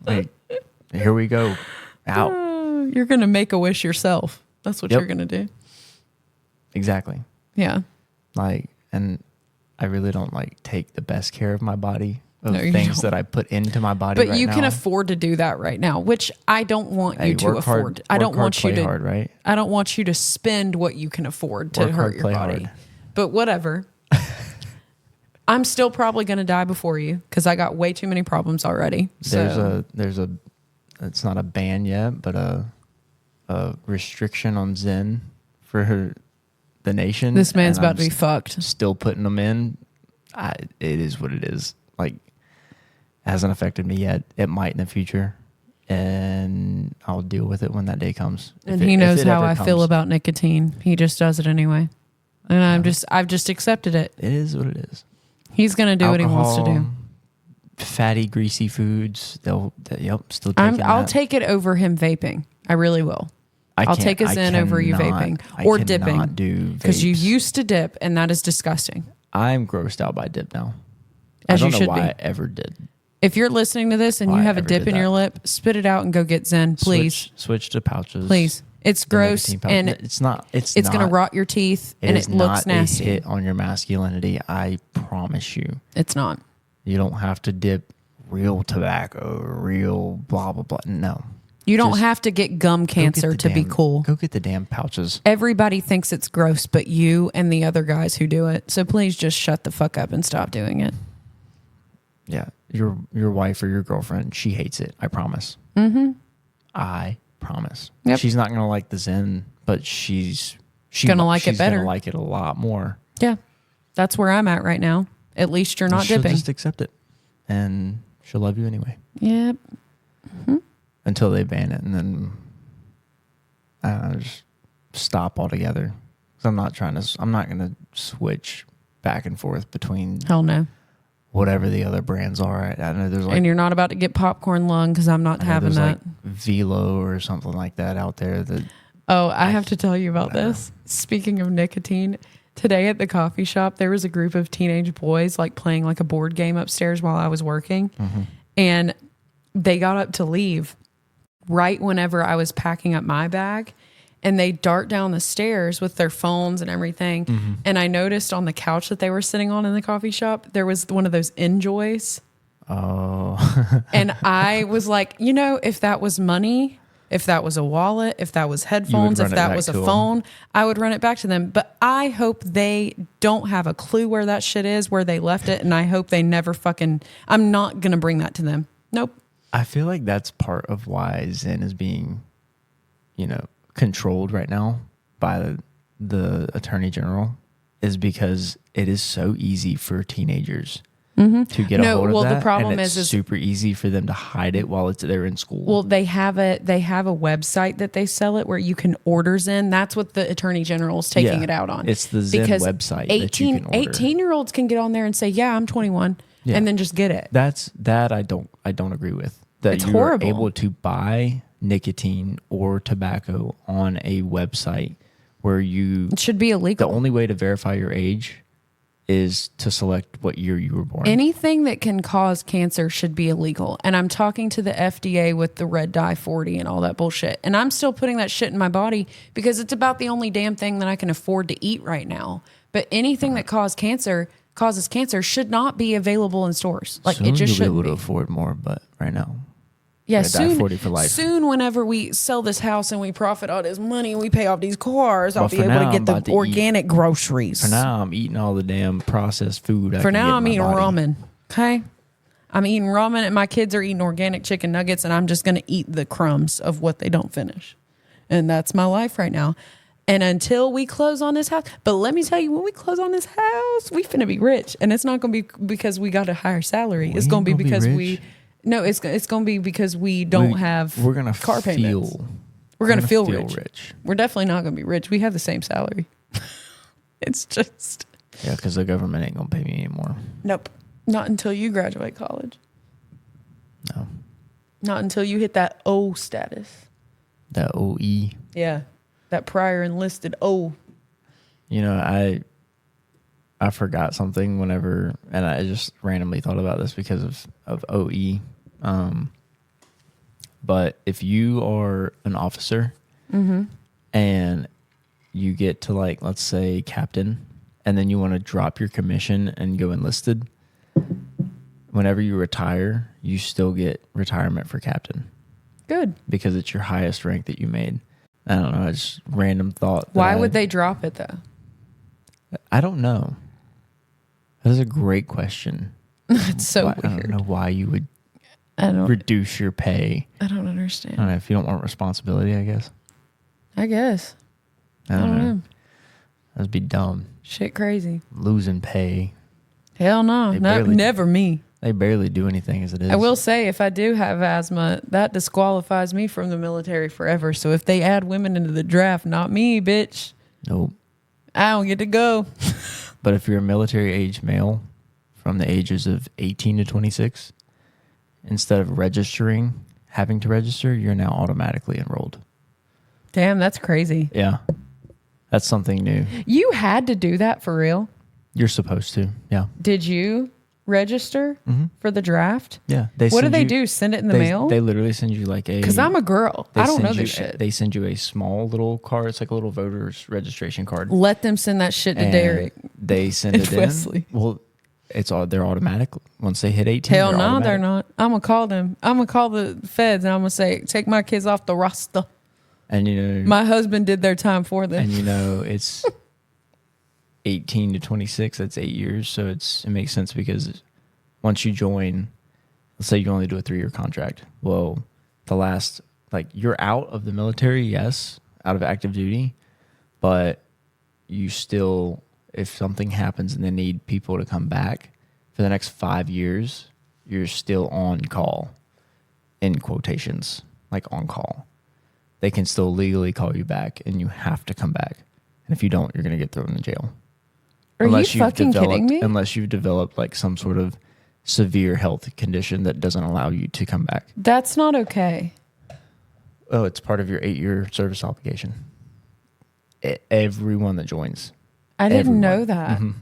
S2: Like, here we go. Out.
S1: You're gonna make a wish yourself. That's what
S2: Yep.
S1: you're gonna do.
S2: Exactly.
S1: Yeah.
S2: Like, and I really don't like take the best care of my body, of
S1: No, you
S2: things
S1: don't.
S2: that I put into my body.
S1: But
S2: right
S1: you can
S2: now.
S1: afford to do that right now, which I don't want
S2: Hey,
S1: you to
S2: work
S1: afford.
S2: hard,
S1: I don't
S2: work hard,
S1: want you
S2: play
S1: to.
S2: hard, right?
S1: I don't want you to spend what you can afford to
S2: Work
S1: hurt
S2: hard,
S1: your
S2: play
S1: body.
S2: hard.
S1: But whatever. I'm still probably going to die before you because I got way too many problems already.
S2: There's a it's not a ban yet, but a restriction on Zen for the nation.
S1: This man's
S2: and
S1: about
S2: I'm
S1: to be fucked.
S2: Still putting them in. It is what it is. Like, hasn't affected me yet. It might in the future, and I'll deal with it when that day comes.
S1: And he knows how I feel about nicotine. He just does it anyway. And I've just accepted it.
S2: It is what it is.
S1: He's going to do what he wants to do.
S2: Fatty, greasy foods. Yep, still taking
S1: I'll
S2: that.
S1: take it over him vaping. I really will. I'll take a Zen over you vaping or dipping.
S2: I do
S1: because you
S2: vapes.
S1: used to dip, and that is disgusting.
S2: I'm grossed out by dip now.
S1: As
S2: I
S1: you
S2: don't
S1: should
S2: know why
S1: be.
S2: I ever did.
S1: If you're listening to this and you
S2: Why I
S1: have a
S2: ever
S1: dip
S2: did
S1: in your
S2: that.
S1: lip, spit it out and go get Zen, please.
S2: Switch to pouches.
S1: Please. It's
S2: The
S1: gross
S2: nicotine pouch.
S1: and
S2: it's not. It's
S1: going to
S2: not-
S1: rot your teeth and
S2: is
S1: it looks
S2: not
S1: nasty.
S2: a hit on your masculinity. I promise you.
S1: It's not.
S2: You don't have to dip real tobacco, real blah blah blah. No.
S1: You don't
S2: Just
S1: have to get gum cancer to be cool.
S2: Go get the damn pouches.
S1: Everybody thinks it's gross, but you and the other guys who do it. So please just shut the fuck up and stop doing it.
S2: Yeah, your wife or your girlfriend, she hates it. I promise. Mm-hmm. I promise.
S1: Yep.
S2: She's not gonna like the Zen, but she's
S1: Gonna like it better.
S2: Gonna like it a lot more.
S1: Yeah. That's where I'm at right now. At least you're not
S2: She'll
S1: dipping.
S2: just accept it, and she'll love you anyway
S1: Yep.
S2: until they ban it, and then just stop altogether. 'Cause I'm not gonna switch back and forth between
S1: Hell no.
S2: whatever the other brands are. I know there's like
S1: And you're not about to get popcorn lung because I'm not
S2: I know
S1: having
S2: there's
S1: that.
S2: like Velo or something like that out there that
S1: Oh, I have to tell you about this. Speaking of nicotine, today at the coffee shop, there was a group of teenage boys like playing like a board game upstairs while I was working. And they got up to leave right whenever I was packing up my bag. And they dart down the stairs with their phones and everything. And I noticed on the couch that they were sitting on in the coffee shop, there was one of those Enjoys.
S2: oh
S1: And I was like, you know, if that was money, if that was a wallet, if that was headphones,
S2: run
S1: if
S2: it
S1: that
S2: back
S1: was a
S2: to 'em.
S1: phone, I would run it back to them. But I hope they don't have a clue where that shit is, where they left it. And I hope they never I'm not going to bring that to them. Nope.
S2: I feel like that's part of why Zen is being, controlled right now by the attorney general, is because it is so easy for teenagers to get a hold of
S1: well,
S2: that.
S1: the problem
S2: and it's
S1: is
S2: super easy for them to hide it while they're in school.
S1: Well, they have a website that they sell it where you can order Zen. That's what the attorney general is taking
S2: Yeah,
S1: it out on.
S2: it's the Zen website that you can order.
S1: 18-year-olds can get on there and say, yeah, I'm 21
S2: Yeah.
S1: and then just get it.
S2: That I don't agree with. That
S1: It's
S2: you
S1: horrible.
S2: are able to buy nicotine or tobacco on a website where
S1: It should be
S2: the
S1: illegal.
S2: only way to verify your age is to select what year you were born.
S1: Anything that can cause cancer should be illegal. And I'm talking to the FDA with the red dye 40 and all that bullshit. And I'm still putting that shit in my body because it's about the only damn thing that I can afford to eat right now. But anything that causes cancer should not be available in stores. Like
S2: Soon
S1: it just
S2: you'll be
S1: shouldn't
S2: able
S1: be.
S2: to afford more, but right now,
S1: Yeah,
S2: red dye
S1: soon,
S2: 40 for life.
S1: soon, whenever we sell this house and we profit all this money and we pay off these cars, I'll
S2: But
S1: be
S2: for
S1: able
S2: now,
S1: to
S2: I'm
S1: get
S2: about
S1: the
S2: to
S1: organic groceries.
S2: for now I'm eating all the damn processed food.
S1: For now, I'm eating ramen. Okay, I'm eating ramen, and my kids are eating organic chicken nuggets, and I'm just going to eat the crumbs of what they don't finish, and that's my life right now. And until we close on this house, but let me tell you, when we close on this house, we finna be rich, and it's not going to be because we got a higher salary. It's going to be because
S2: rich.
S1: it's going to be because we don't have
S2: We're gonna
S1: car payments.
S2: feel.
S1: We're going to feel
S2: feel
S1: rich.
S2: rich.
S1: We're definitely not going to be rich. We have the same salary. It's just,
S2: Yeah, because the government ain't gonna pay me anymore.
S1: nope. Not until you graduate college.
S2: No,
S1: Not until you hit that O status.
S2: that OE.
S1: Yeah. That prior enlisted O.
S2: I I forgot something whenever, and I just randomly thought about this because of OE. But if you are an officer and you get to, like, let's say captain, and then you want to drop your commission and go enlisted, whenever you retire, you still get retirement for captain.
S1: Good.
S2: Because it's your highest rank that you made. I don't know. It's random thought.
S1: Why would they drop it though?
S2: I don't know. That is a great question.
S1: It's so weird.
S2: I don't know why you would reduce your pay.
S1: I don't understand.
S2: I don't know, if you don't want responsibility, I guess.
S1: I guess.
S2: I don't know. That'd be dumb.
S1: Shit crazy.
S2: Losing pay.
S1: Hell no. Never me.
S2: They barely do anything as it is.
S1: I will say, if I do have asthma, that disqualifies me from the military forever. So if they add women into the draft, not me, bitch.
S2: Nope.
S1: I don't get to go.
S2: But if you're a military age male from the ages of 18 to 26, instead of having to register, you're now automatically enrolled.
S1: Damn, that's crazy.
S2: Yeah. That's something new.
S1: You had to do that for real?
S2: You're supposed to, yeah.
S1: Did you register for the draft?
S2: Yeah.
S1: What do they do? Send it in the mail?
S2: They literally send you like a...
S1: Because I'm a girl. I don't know this shit.
S2: They send you a small little card. It's like a little voter's registration card.
S1: Let them send that shit to Derek.
S2: They send it
S1: Wesley.
S2: in. Well, they're automatic. Once they hit 18,
S1: hell no, they're not. I'm going to call them. I'm going to call the feds and I'm going to say, take my kids off the roster.
S2: And you know...
S1: My husband did their time for them.
S2: And you know, it's 18 to 26. That's 8 years. So it makes sense because once you join, let's say you only do a 3-year contract. Well, you're out of the military, yes, out of active duty, but you still, if something happens and they need people to come back for the next 5 years, you're still on call, in quotations, like on call. They can still legally call you back and you have to come back. And if you don't, you're going to get thrown in jail.
S1: Are you fucking kidding me?
S2: Unless you've developed like some sort of severe health condition that doesn't allow you to come back.
S1: That's not okay.
S2: Oh, it's part of your 8-year service obligation. Everyone that joins.
S1: I didn't know that.
S2: Mm-hmm.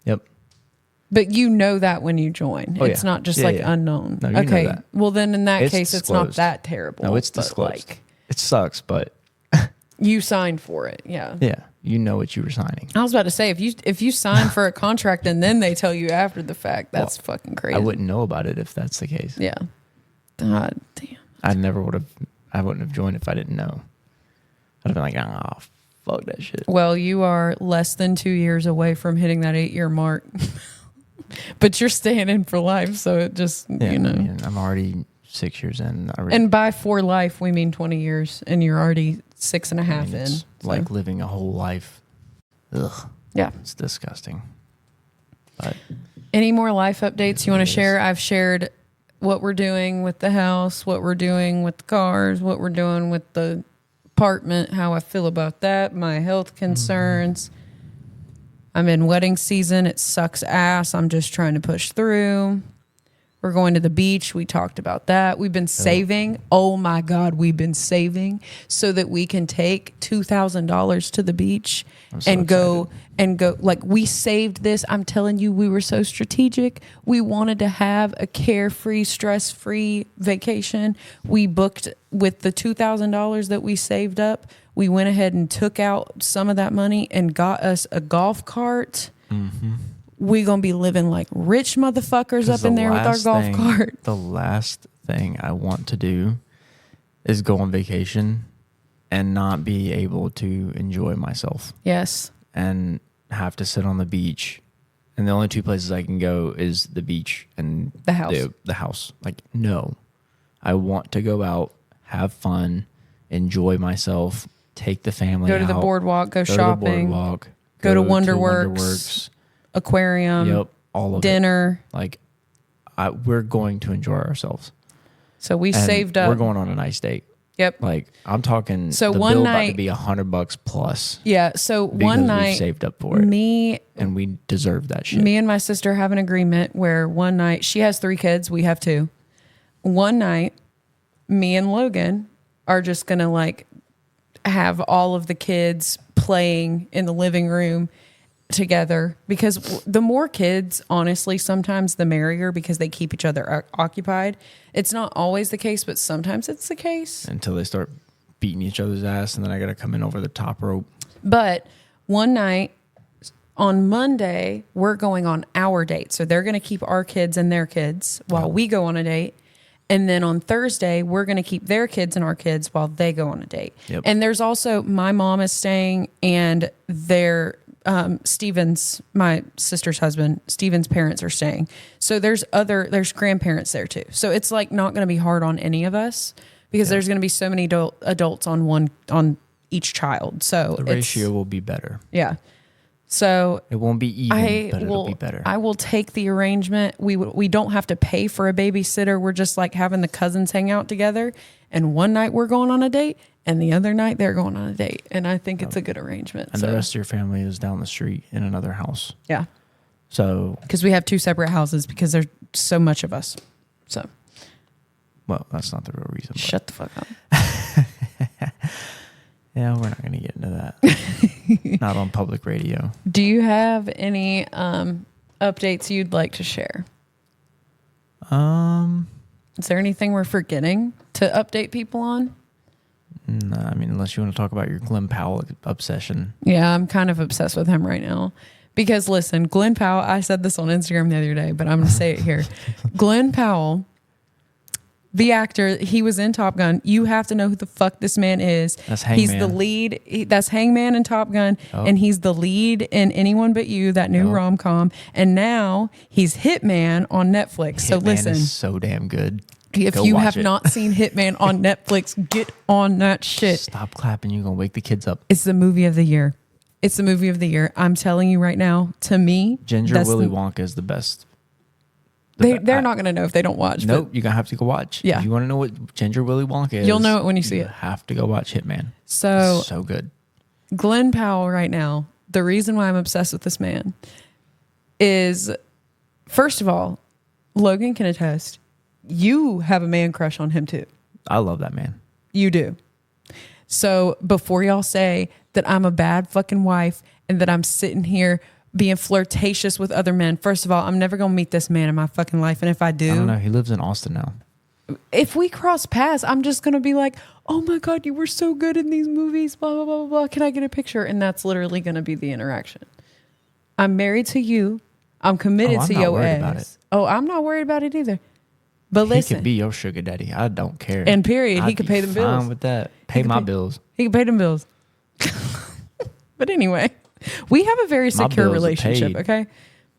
S2: Yep.
S1: But you know that when you join. It's not just unknown.
S2: No, you know that.
S1: Well, then in that case,
S2: disclosed.
S1: it's not that terrible.
S2: No, it's disclosed. It sucks, but...
S1: You signed for it, yeah.
S2: Yeah, you know what you were signing.
S1: I was about to say, if you sign for a contract and then they tell you after the fact, that's fucking crazy.
S2: I wouldn't know about it if that's the case.
S1: Yeah. God damn.
S2: I wouldn't have joined if I didn't know. I'd have been like, oh, fuck that shit.
S1: Well, you are less than 2 years away from hitting that 8-year mark. But you're staying in for life, so it just, you know. I mean,
S2: I'm already 6 years in.
S1: And by for life, we mean 20 years, and you're already 6.5 in.
S2: It's like living a whole life. Ugh.
S1: Yeah.
S2: It's disgusting. But
S1: any more life updates you want to share? I've shared what we're doing with the house, what we're doing with the cars, what we're doing with the apartment, how I feel about that, my health concerns. I'm in wedding season. It sucks ass. I'm just trying to push through. We're going to the beach. We talked about that. We've been saving. Oh my God, we've been saving so that we can take $2,000 to the beach and go. Like, we saved this. I'm telling you, we were so strategic. We wanted to have a carefree, stress-free vacation. We booked with the $2,000 that we saved up. We went ahead and took out some of that money and got us a golf cart. Mm-hmm. We're going to be living like rich motherfuckers up in there with our golf cart.
S2: The last thing I want to do is go on vacation and not be able to enjoy myself.
S1: Yes.
S2: And have to sit on the beach. And the only two places I can go is the beach and
S1: the house.
S2: The house. Like, no. I want to go out, have fun, enjoy myself, take the family out.
S1: Go to the boardwalk, go shopping.
S2: To the boardwalk,
S1: go to Wonderworks. Aquarium,
S2: yep, all of
S1: dinner.
S2: It. Like, we're going to enjoy ourselves.
S1: So we saved up.
S2: We're going on a nice date.
S1: Yep.
S2: Like, I'm talking.
S1: So
S2: the
S1: one
S2: bill
S1: night
S2: about to be $100 plus.
S1: Yeah. So one night
S2: we saved up for it. And we deserve that shit.
S1: Me and my sister have an agreement where one night, she has 3 kids, we have 2. One night, me and Logan are just gonna like have all of the kids playing in the living room. together, because the more kids, honestly, sometimes the merrier, because they keep each other occupied. It's not always the case, but sometimes it's the case.
S2: Until they start beating each other's ass, and then I got to come in over the top rope.
S1: But one night on Monday, we're going on our date. So they're going to keep our kids and their kids while we go on a date. And then on Thursday, we're going to keep their kids and our kids while they go on a date. Yep. And there's also, my mom is staying, and Steven's, my sister's husband, Steven's parents are staying. So there's grandparents there too. So it's like not going to be hard on any of us, because there's going to be so many adults on each child. So
S2: the ratio will be better.
S1: Yeah. So
S2: it won't be even, but it'll be better.
S1: I will take the arrangement. We don't have to pay for a babysitter. We're just like having the cousins hang out together. And one night we're going on a date, and the other night they're going on a date. And I think it's a good arrangement.
S2: And the rest of your family is down the street in another house.
S1: Yeah.
S2: So
S1: because we have 2 separate houses, because there's so much of us. So.
S2: Well, that's not the real reason.
S1: Shut the fuck up.
S2: Yeah, we're not going to get into that. Not on public radio.
S1: Do you have any updates you'd like to share? Is there anything we're forgetting to update people on?
S2: No, I mean, unless you want to talk about your Glenn Powell obsession.
S1: Yeah, I'm kind of obsessed with him right now. Because listen, Glenn Powell, I said this on Instagram the other day, but I'm going to say it here. Glenn Powell, the actor, he was in Top Gun. You have to know who the fuck this man is.
S2: That's Hangman.
S1: He's the lead. That's Hangman in Top Gun. Oh. And he's the lead in Anyone But You, that new rom-com. And now he's Hitman on Netflix. So listen.
S2: Hitman is so damn good.
S1: If you have not seen Hitman on Netflix, get on that shit.
S2: Stop clapping. You're going to wake the kids up.
S1: It's the movie of the year. It's the movie of the year. I'm telling you right now, to me.
S2: Ginger Willy Wonka is the best.
S1: They're not going to know if they don't watch.
S2: Nope, you're going to have to go watch.
S1: Yeah.
S2: If you want to know what Ginger Willy Wonka is,
S1: you'll know it when you see it.
S2: You have to go watch Hitman.
S1: So
S2: good.
S1: Glenn Powell right now, the reason why I'm obsessed with this man is, first of all, Logan can attest, you have a man crush on him too.
S2: I love that man.
S1: You do. So before y'all say that I'm a bad fucking wife and that I'm sitting here being flirtatious with other men, first of all, I'm never going to meet this man in my fucking life. And if I do,
S2: I don't know. He lives in Austin now.
S1: If we cross paths, I'm just going to be like, oh my God, you were so good in these movies, blah, blah, blah, blah, blah. Can I get a picture? And that's literally going to be the interaction. I'm married to you. I'm committed to your ass. Oh, I'm not worried about it either. But listen.
S2: He could be your sugar daddy. I don't care.
S1: And period. He could pay them bills.
S2: Fine with that. Pay my bills.
S1: He can pay them bills. But anyway, we have a very secure relationship, okay?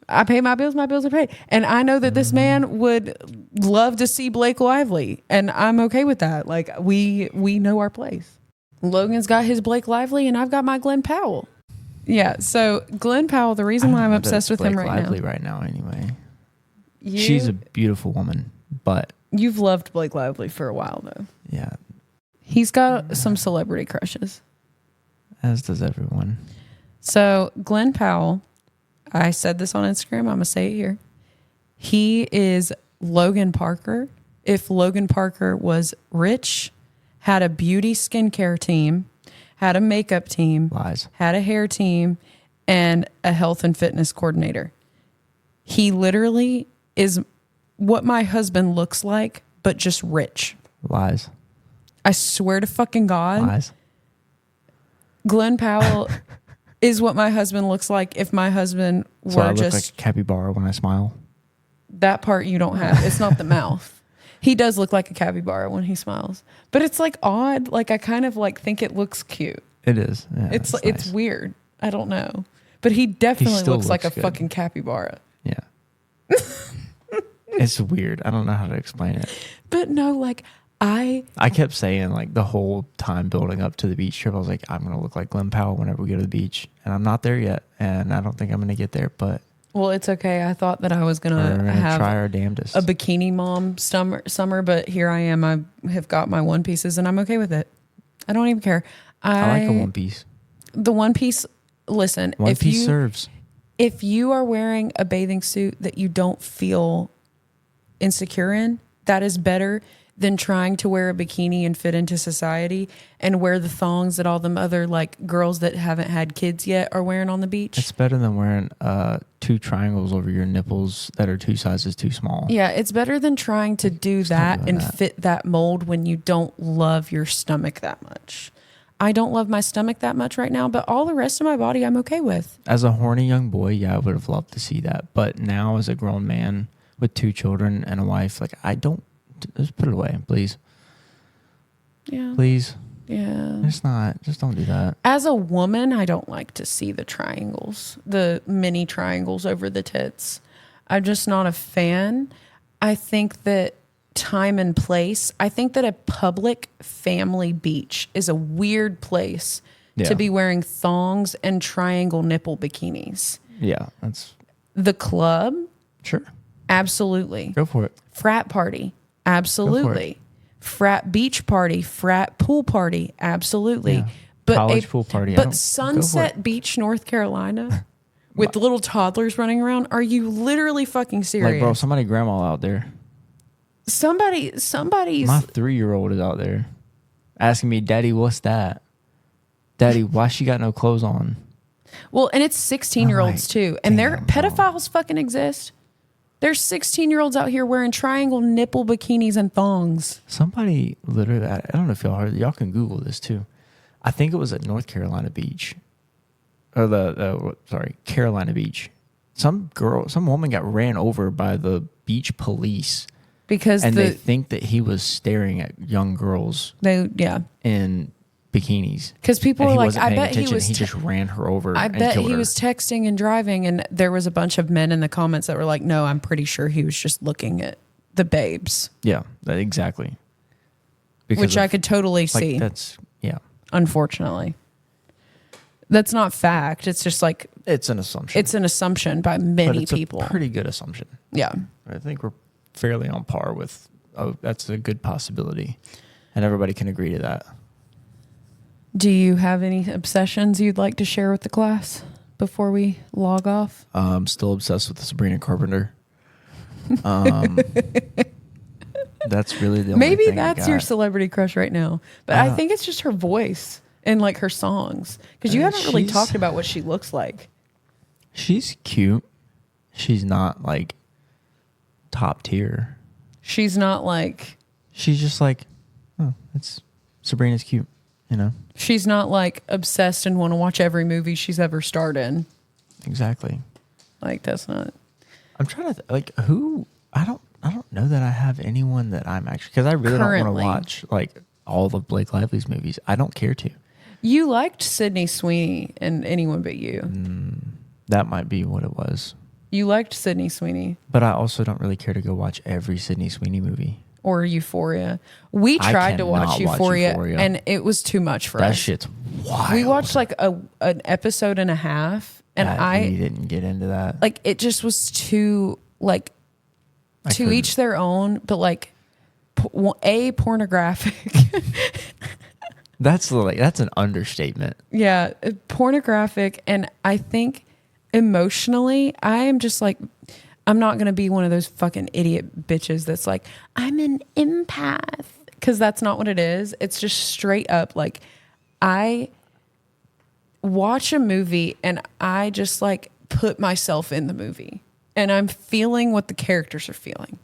S1: I pay my bills are paid. And I know that this man would love to see Blake Lively, and I'm okay with that. Like, we know our place. Logan's got his Blake Lively, and I've got my Glenn Powell. Yeah, so Glenn Powell, the reason why I'm obsessed with him right now.
S2: Blake Lively right now, anyway. She's a beautiful woman, but...
S1: You've loved Blake Lively for a while, though.
S2: Yeah.
S1: He's got some celebrity crushes.
S2: As does everyone.
S1: So Glenn Powell, I said this on Instagram, I'm going to say it here. He is Logan Parker. If Logan Parker was rich, had a beauty skincare team, had a makeup team, had a hair team, and a health and fitness coordinator. He literally is what my husband looks like, but just rich.
S2: Lies.
S1: I swear to fucking God.
S2: Lies.
S1: Glenn Powell is what my husband looks like if my husband were
S2: so I look
S1: just
S2: like a capybara when I smile.
S1: That part you don't have. It's not the mouth. He does look like a capybara when he smiles, but it's like odd. Like I kind of like think it looks cute.
S2: It is. Yeah,
S1: it's
S2: nice.
S1: weird. I don't know, but he definitely looks like a fucking capybara.
S2: Yeah. It's weird. I don't know how to explain it.
S1: But no, like I
S2: kept saying like the whole time building up to the beach trip, I was like, I'm going to look like Glenn Powell whenever we go to the beach. And I'm not there yet. And I don't think I'm going to get there, but.
S1: Well, it's okay. I thought that I was going to have
S2: try our damnedest.
S1: A bikini mom summer, but here I am. I have got my one pieces and I'm okay with it. I don't even care.
S2: I like a one piece.
S1: The one piece, listen.
S2: One piece serves.
S1: If you are wearing a bathing suit that you don't feel insecure in, that is better than trying to wear a bikini and fit into society and wear the thongs that all them other like girls that haven't had kids yet are wearing on the beach.
S2: It's better than wearing 2 triangles over your nipples that are 2 sizes too small.
S1: Yeah, it's better than trying to do that and fit that mold when you don't love your stomach that much. I don't love my stomach that much right now, but all the rest of my body I'm okay with.
S2: As a horny young boy, yeah, I would have loved to see that. But now as a grown man with 2 children and a wife, like I don't, just put it away, please.
S1: Yeah.
S2: Please.
S1: Yeah.
S2: Just don't do that.
S1: As a woman, I don't like to see the triangles, the mini triangles over the tits. I'm just not a fan. I think that time and place, I think that a public family beach is a weird place to be wearing thongs and triangle nipple bikinis.
S2: Yeah, that's
S1: the club.
S2: Sure.
S1: Absolutely.
S2: Go for it.
S1: Frat party. Absolutely. Frat beach party, frat pool party. Absolutely.
S2: Yeah.
S1: But
S2: college pool party.
S1: But Sunset Beach, North Carolina, with little toddlers running around. Are you literally fucking serious?
S2: Like, bro, somebody grandma out there.
S1: Somebody's
S2: My 3-year-old is out there asking me, Daddy, what's that? Daddy, why she got no clothes on?
S1: Well, and it's 16-year-olds too. And their pedophiles fucking exist. There's 16-year-olds out here wearing triangle nipple bikinis and thongs.
S2: Somebody literally, I don't know if y'all heard, y'all can Google this too. I think it was at North Carolina Beach. Or Carolina Beach. Some woman got ran over by the beach police.
S1: Because
S2: they think that he was staring at young girls. In bikinis.
S1: Because people were like, I bet he was.
S2: He just ran her over.
S1: I bet he was texting and driving, and there was a bunch of men in the comments that were like, "No, I'm pretty sure he was just looking at the babes."
S2: Yeah, exactly.
S1: Which I could totally see. Unfortunately, that's not fact. It's just like
S2: it's an assumption.
S1: It's an assumption by many people.
S2: A pretty good assumption.
S1: Yeah,
S2: I think we're fairly on par with. Oh, that's a good possibility, and everybody can agree to that.
S1: Do you have any obsessions you'd like to share with the class before we log off?
S2: I'm still obsessed with Sabrina Carpenter. That's really the only
S1: Maybe
S2: thing
S1: that's your celebrity crush right now. But I think it's just her voice and like her songs. Because you haven't really talked about what she looks like.
S2: She's cute. She's not like top tier.
S1: She's not like...
S2: She's just like, oh, Sabrina's cute. You know,
S1: she's not like obsessed and want to watch every movie she's ever starred in.
S2: Exactly.
S1: Like that's not.
S2: I'm trying to who I don't know that I have anyone that I'm actually because I really don't want to watch like all of Blake Lively's movies. I don't care to.
S1: You liked Sydney Sweeney and Anyone But You.
S2: That might be what it was.
S1: You liked Sydney Sweeney,
S2: but I also don't really care to go watch every Sydney Sweeney movie.
S1: Or Euphoria. We tried to watch Euphoria and it was too much for us.
S2: That shit's wild.
S1: We watched like an episode and a half and I
S2: didn't get into that.
S1: Like it just was too like to each their own, but like pornographic.
S2: That's an understatement.
S1: Yeah, pornographic, and I think emotionally I am just like I'm not going to be one of those fucking idiot bitches that's like, I'm an empath. Because that's not what it is. It's just straight up like, I watch a movie and I just like put myself in the movie. And I'm feeling what the characters are feeling.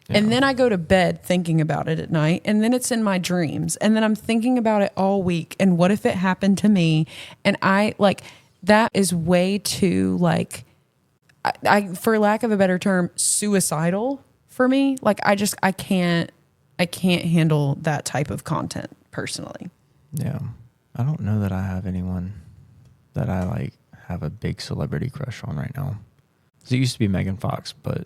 S1: Yeah. And then I go to bed thinking about it at night. And then it's in my dreams. And then I'm thinking about it all week. And what if it happened to me? And I like, that is way too like, I for lack of a better term, suicidal for me. Like I can't handle that type of content personally.
S2: Yeah. I don't know that I have anyone that I like have a big celebrity crush on right now. It used to be Megan Fox, but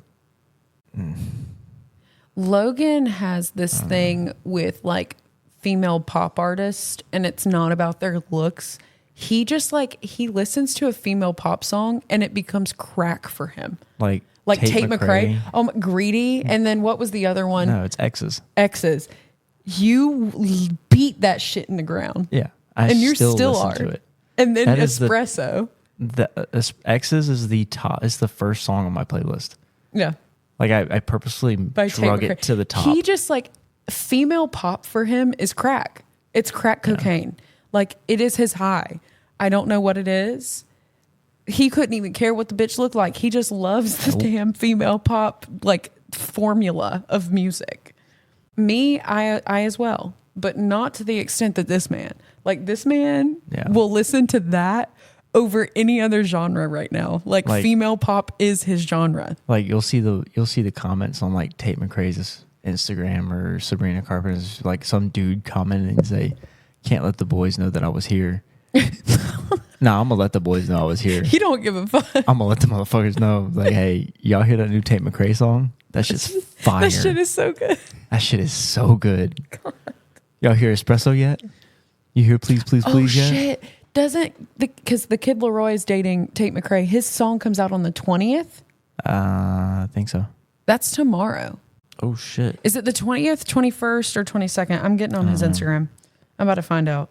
S1: Logan has this thing with like female pop artists, and it's not about their looks. He just like he listens to a female pop song and it becomes crack for him. Like Tate McRae. Greedy. And then what was the other one?
S2: No, it's X's.
S1: X's. You beat that shit in the ground.
S2: Yeah.
S1: And you still are.
S2: To it.
S1: And then Espresso.
S2: X's is the top. It's the first song on my playlist.
S1: Yeah.
S2: Like I purposely drug it to the top.
S1: He just like female pop for him is crack. It's crack cocaine. Like, it is his high. I don't know what it is. He couldn't even care what the bitch looked like. He just loves the damn female pop, like, formula of music. Me, I as well, but not to the extent that this man. Like, this man will listen to that over any other genre right now. Like female pop is his genre.
S2: Like, you'll see the comments on like Tate McRae's Instagram or Sabrina Carpenter's, like some dude commenting and say, "Can't let the boys know that I was here." Nah, I'm gonna let the boys know I was here.
S1: He don't give a fuck.
S2: I'm gonna let the motherfuckers know, like, hey, y'all hear that new Tate McRae song? That shit's fire.
S1: That shit is so good.
S2: That shit is so good. God. Y'all hear Espresso yet? You hear Please, Please, Please yet?
S1: Shit. Because the Kid Laroi is dating Tate McRae. His song comes out on the 20th.
S2: I think so.
S1: That's tomorrow.
S2: Oh shit.
S1: Is it the 20th, 21st, or 22nd? I'm getting on his Instagram. I'm about to find out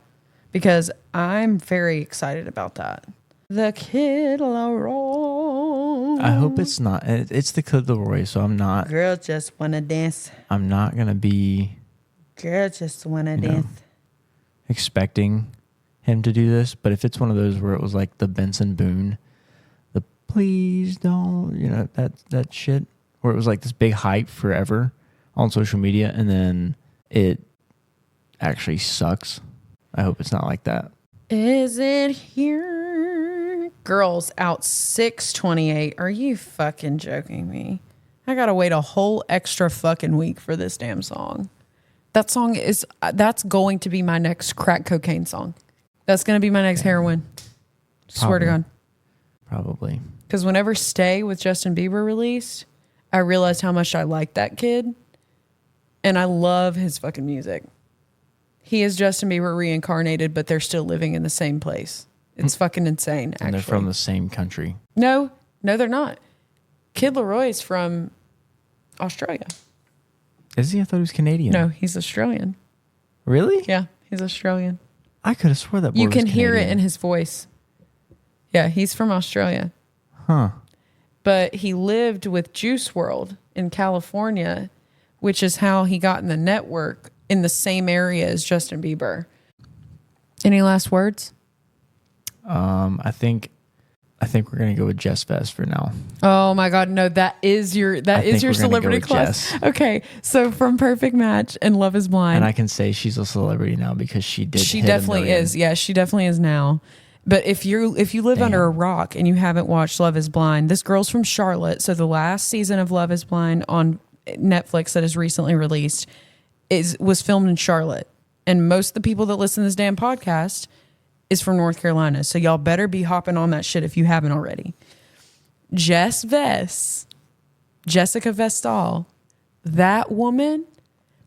S1: because I'm very excited about that. The Kid Laroi.
S2: I hope it's not. It's the Kid Laroi, so I'm not.
S1: Girl just wanna dance.
S2: I'm not gonna be.
S1: Girl just wanna dance.
S2: Expecting him to do this, but if it's one of those where it was like the Benson Boone, the please don't, that shit, where it was like this big hype forever on social media and then it actually sucks. I hope it's not like that.
S1: Is it here? Girls out 628. Are you fucking joking me? I gotta wait a whole extra fucking week for this damn song. That's going to be my next crack cocaine song. That's going to be my next heroin. Swear to God.
S2: Probably.
S1: Because whenever Stay with Justin Bieber released, I realized how much I liked that kid. And I love his fucking music. He is Justin Bieber reincarnated, but they're still living in the same place. It's fucking insane, actually.
S2: And they're from the same country.
S1: No, they're not. Kid Laroi is from Australia.
S2: Is he? I thought he was Canadian.
S1: No, he's Australian.
S2: Really?
S1: Yeah, he's Australian.
S2: I could have swore that boy
S1: You
S2: was
S1: can hear it
S2: Canadian.
S1: in his voice. Yeah, he's from Australia.
S2: Huh.
S1: But he lived with Juice WRLD in California, which is how he got in the network in the same area as Justin Bieber. Any last words?
S2: I think we're gonna go with Jess Vest for now.
S1: Oh my God, no, that is your celebrity class.
S2: Jess.
S1: Okay, so from Perfect Match and Love Is Blind,
S2: And I can say she's a celebrity now because she did.
S1: She
S2: hit
S1: definitely is. Yeah, she definitely is now. But if you live under a rock and you haven't watched Love Is Blind, this girl's from Charlotte. So the last season of Love Is Blind on Netflix that is recently released was filmed in Charlotte. And most of the people that listen to this damn podcast is from North Carolina. So y'all better be hopping on that shit if you haven't already. Jessica Vestal, that woman,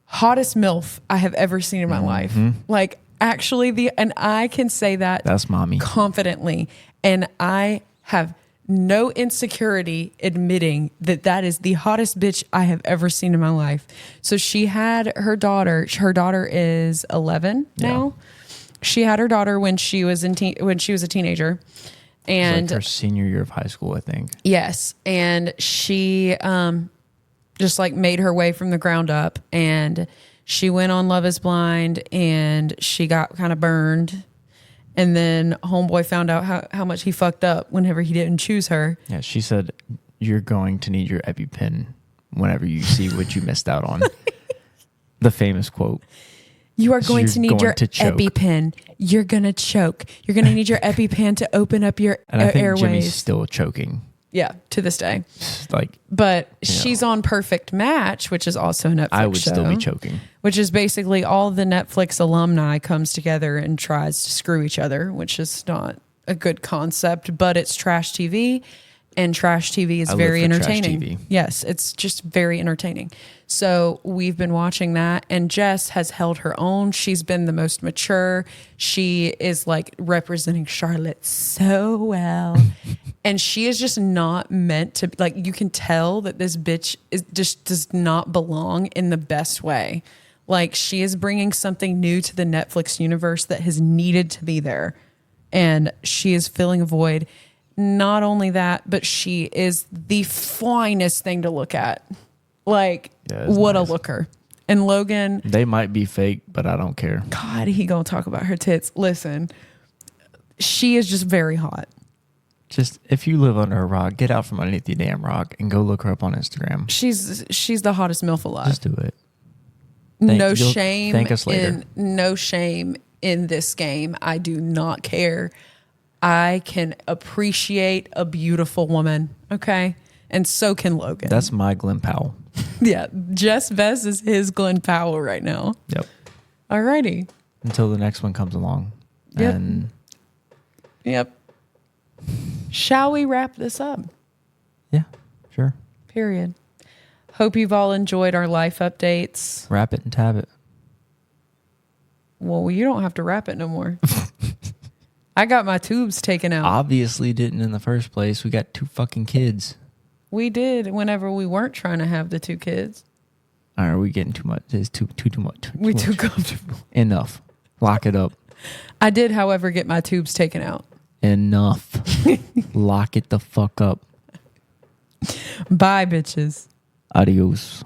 S1: hottest MILF I have ever seen in my life. Like, actually, and I can say that's
S2: mommy
S1: confidently. And I have no insecurity admitting that is the hottest bitch I have ever seen in my life. So she had her daughter. Her daughter is 11 now. Yeah. She had her daughter when she was a teenager, and
S2: like her senior year of high school, I think.
S1: Yes, and she just like made her way from the ground up, and she went on Love Is Blind, and she got kind of burned, and then homeboy found out how much he fucked up whenever he didn't choose her.
S2: Yeah, she said, "You're going to need your EpiPen whenever you see what you missed out on." The famous quote.
S1: You are going to need your EpiPen. You're going to choke. You're going to need your EpiPen to open up your
S2: and I think
S1: airways.
S2: Jimmy's still choking.
S1: Yeah, to this day.
S2: But
S1: she's on Perfect Match, which is also a Netflix show.
S2: I would still be choking.
S1: Which is basically all the Netflix alumni comes together and tries to screw each other, which is not a good concept, but it's trash TV. And trash TV is very entertaining. Yes, it's just very entertaining. So we've been watching that, and Jess has held her own. She's been the most mature. She is like representing Charlotte so well. And she is just not meant to, like, you can tell that this bitch just does not belong in the best way. Like, she is bringing something new to the Netflix universe that has needed to be there. And she is filling a void. Not only that, but she is the finest thing to look at. Like, what nice. A looker. And Logan,
S2: They might be fake, but I don't care.
S1: God, he gonna talk about her tits. Listen, she is just very hot.
S2: Just if you live under a rock, get out from underneath your damn rock and go look her up on Instagram.
S1: She's the hottest MILF alive.
S2: Just do it.
S1: No shame.
S2: Thank us later.
S1: No shame in this game. I do not care. I can appreciate a beautiful woman. Okay. And so can Logan.
S2: That's my Glenn Powell.
S1: Yeah. Jess Bess is his Glenn Powell right now.
S2: Yep.
S1: Alrighty.
S2: Until the next one comes along.
S1: Yep.
S2: And
S1: Yep. Shall we wrap this up?
S2: yeah, sure.
S1: Period. Hope you've all enjoyed our life updates.
S2: Wrap it and tab it.
S1: Well, you don't have to wrap it no more. I got my tubes taken out.
S2: Obviously didn't in the first place. We got 2 fucking kids.
S1: We did whenever we weren't trying to have the 2 kids.
S2: All right, are we getting too much? It's too much.
S1: We too
S2: much.
S1: comfortable.
S2: Enough. Lock it up.
S1: I did, however, get my tubes taken out.
S2: Enough. Lock it the fuck up.
S1: Bye, bitches.
S2: Adios.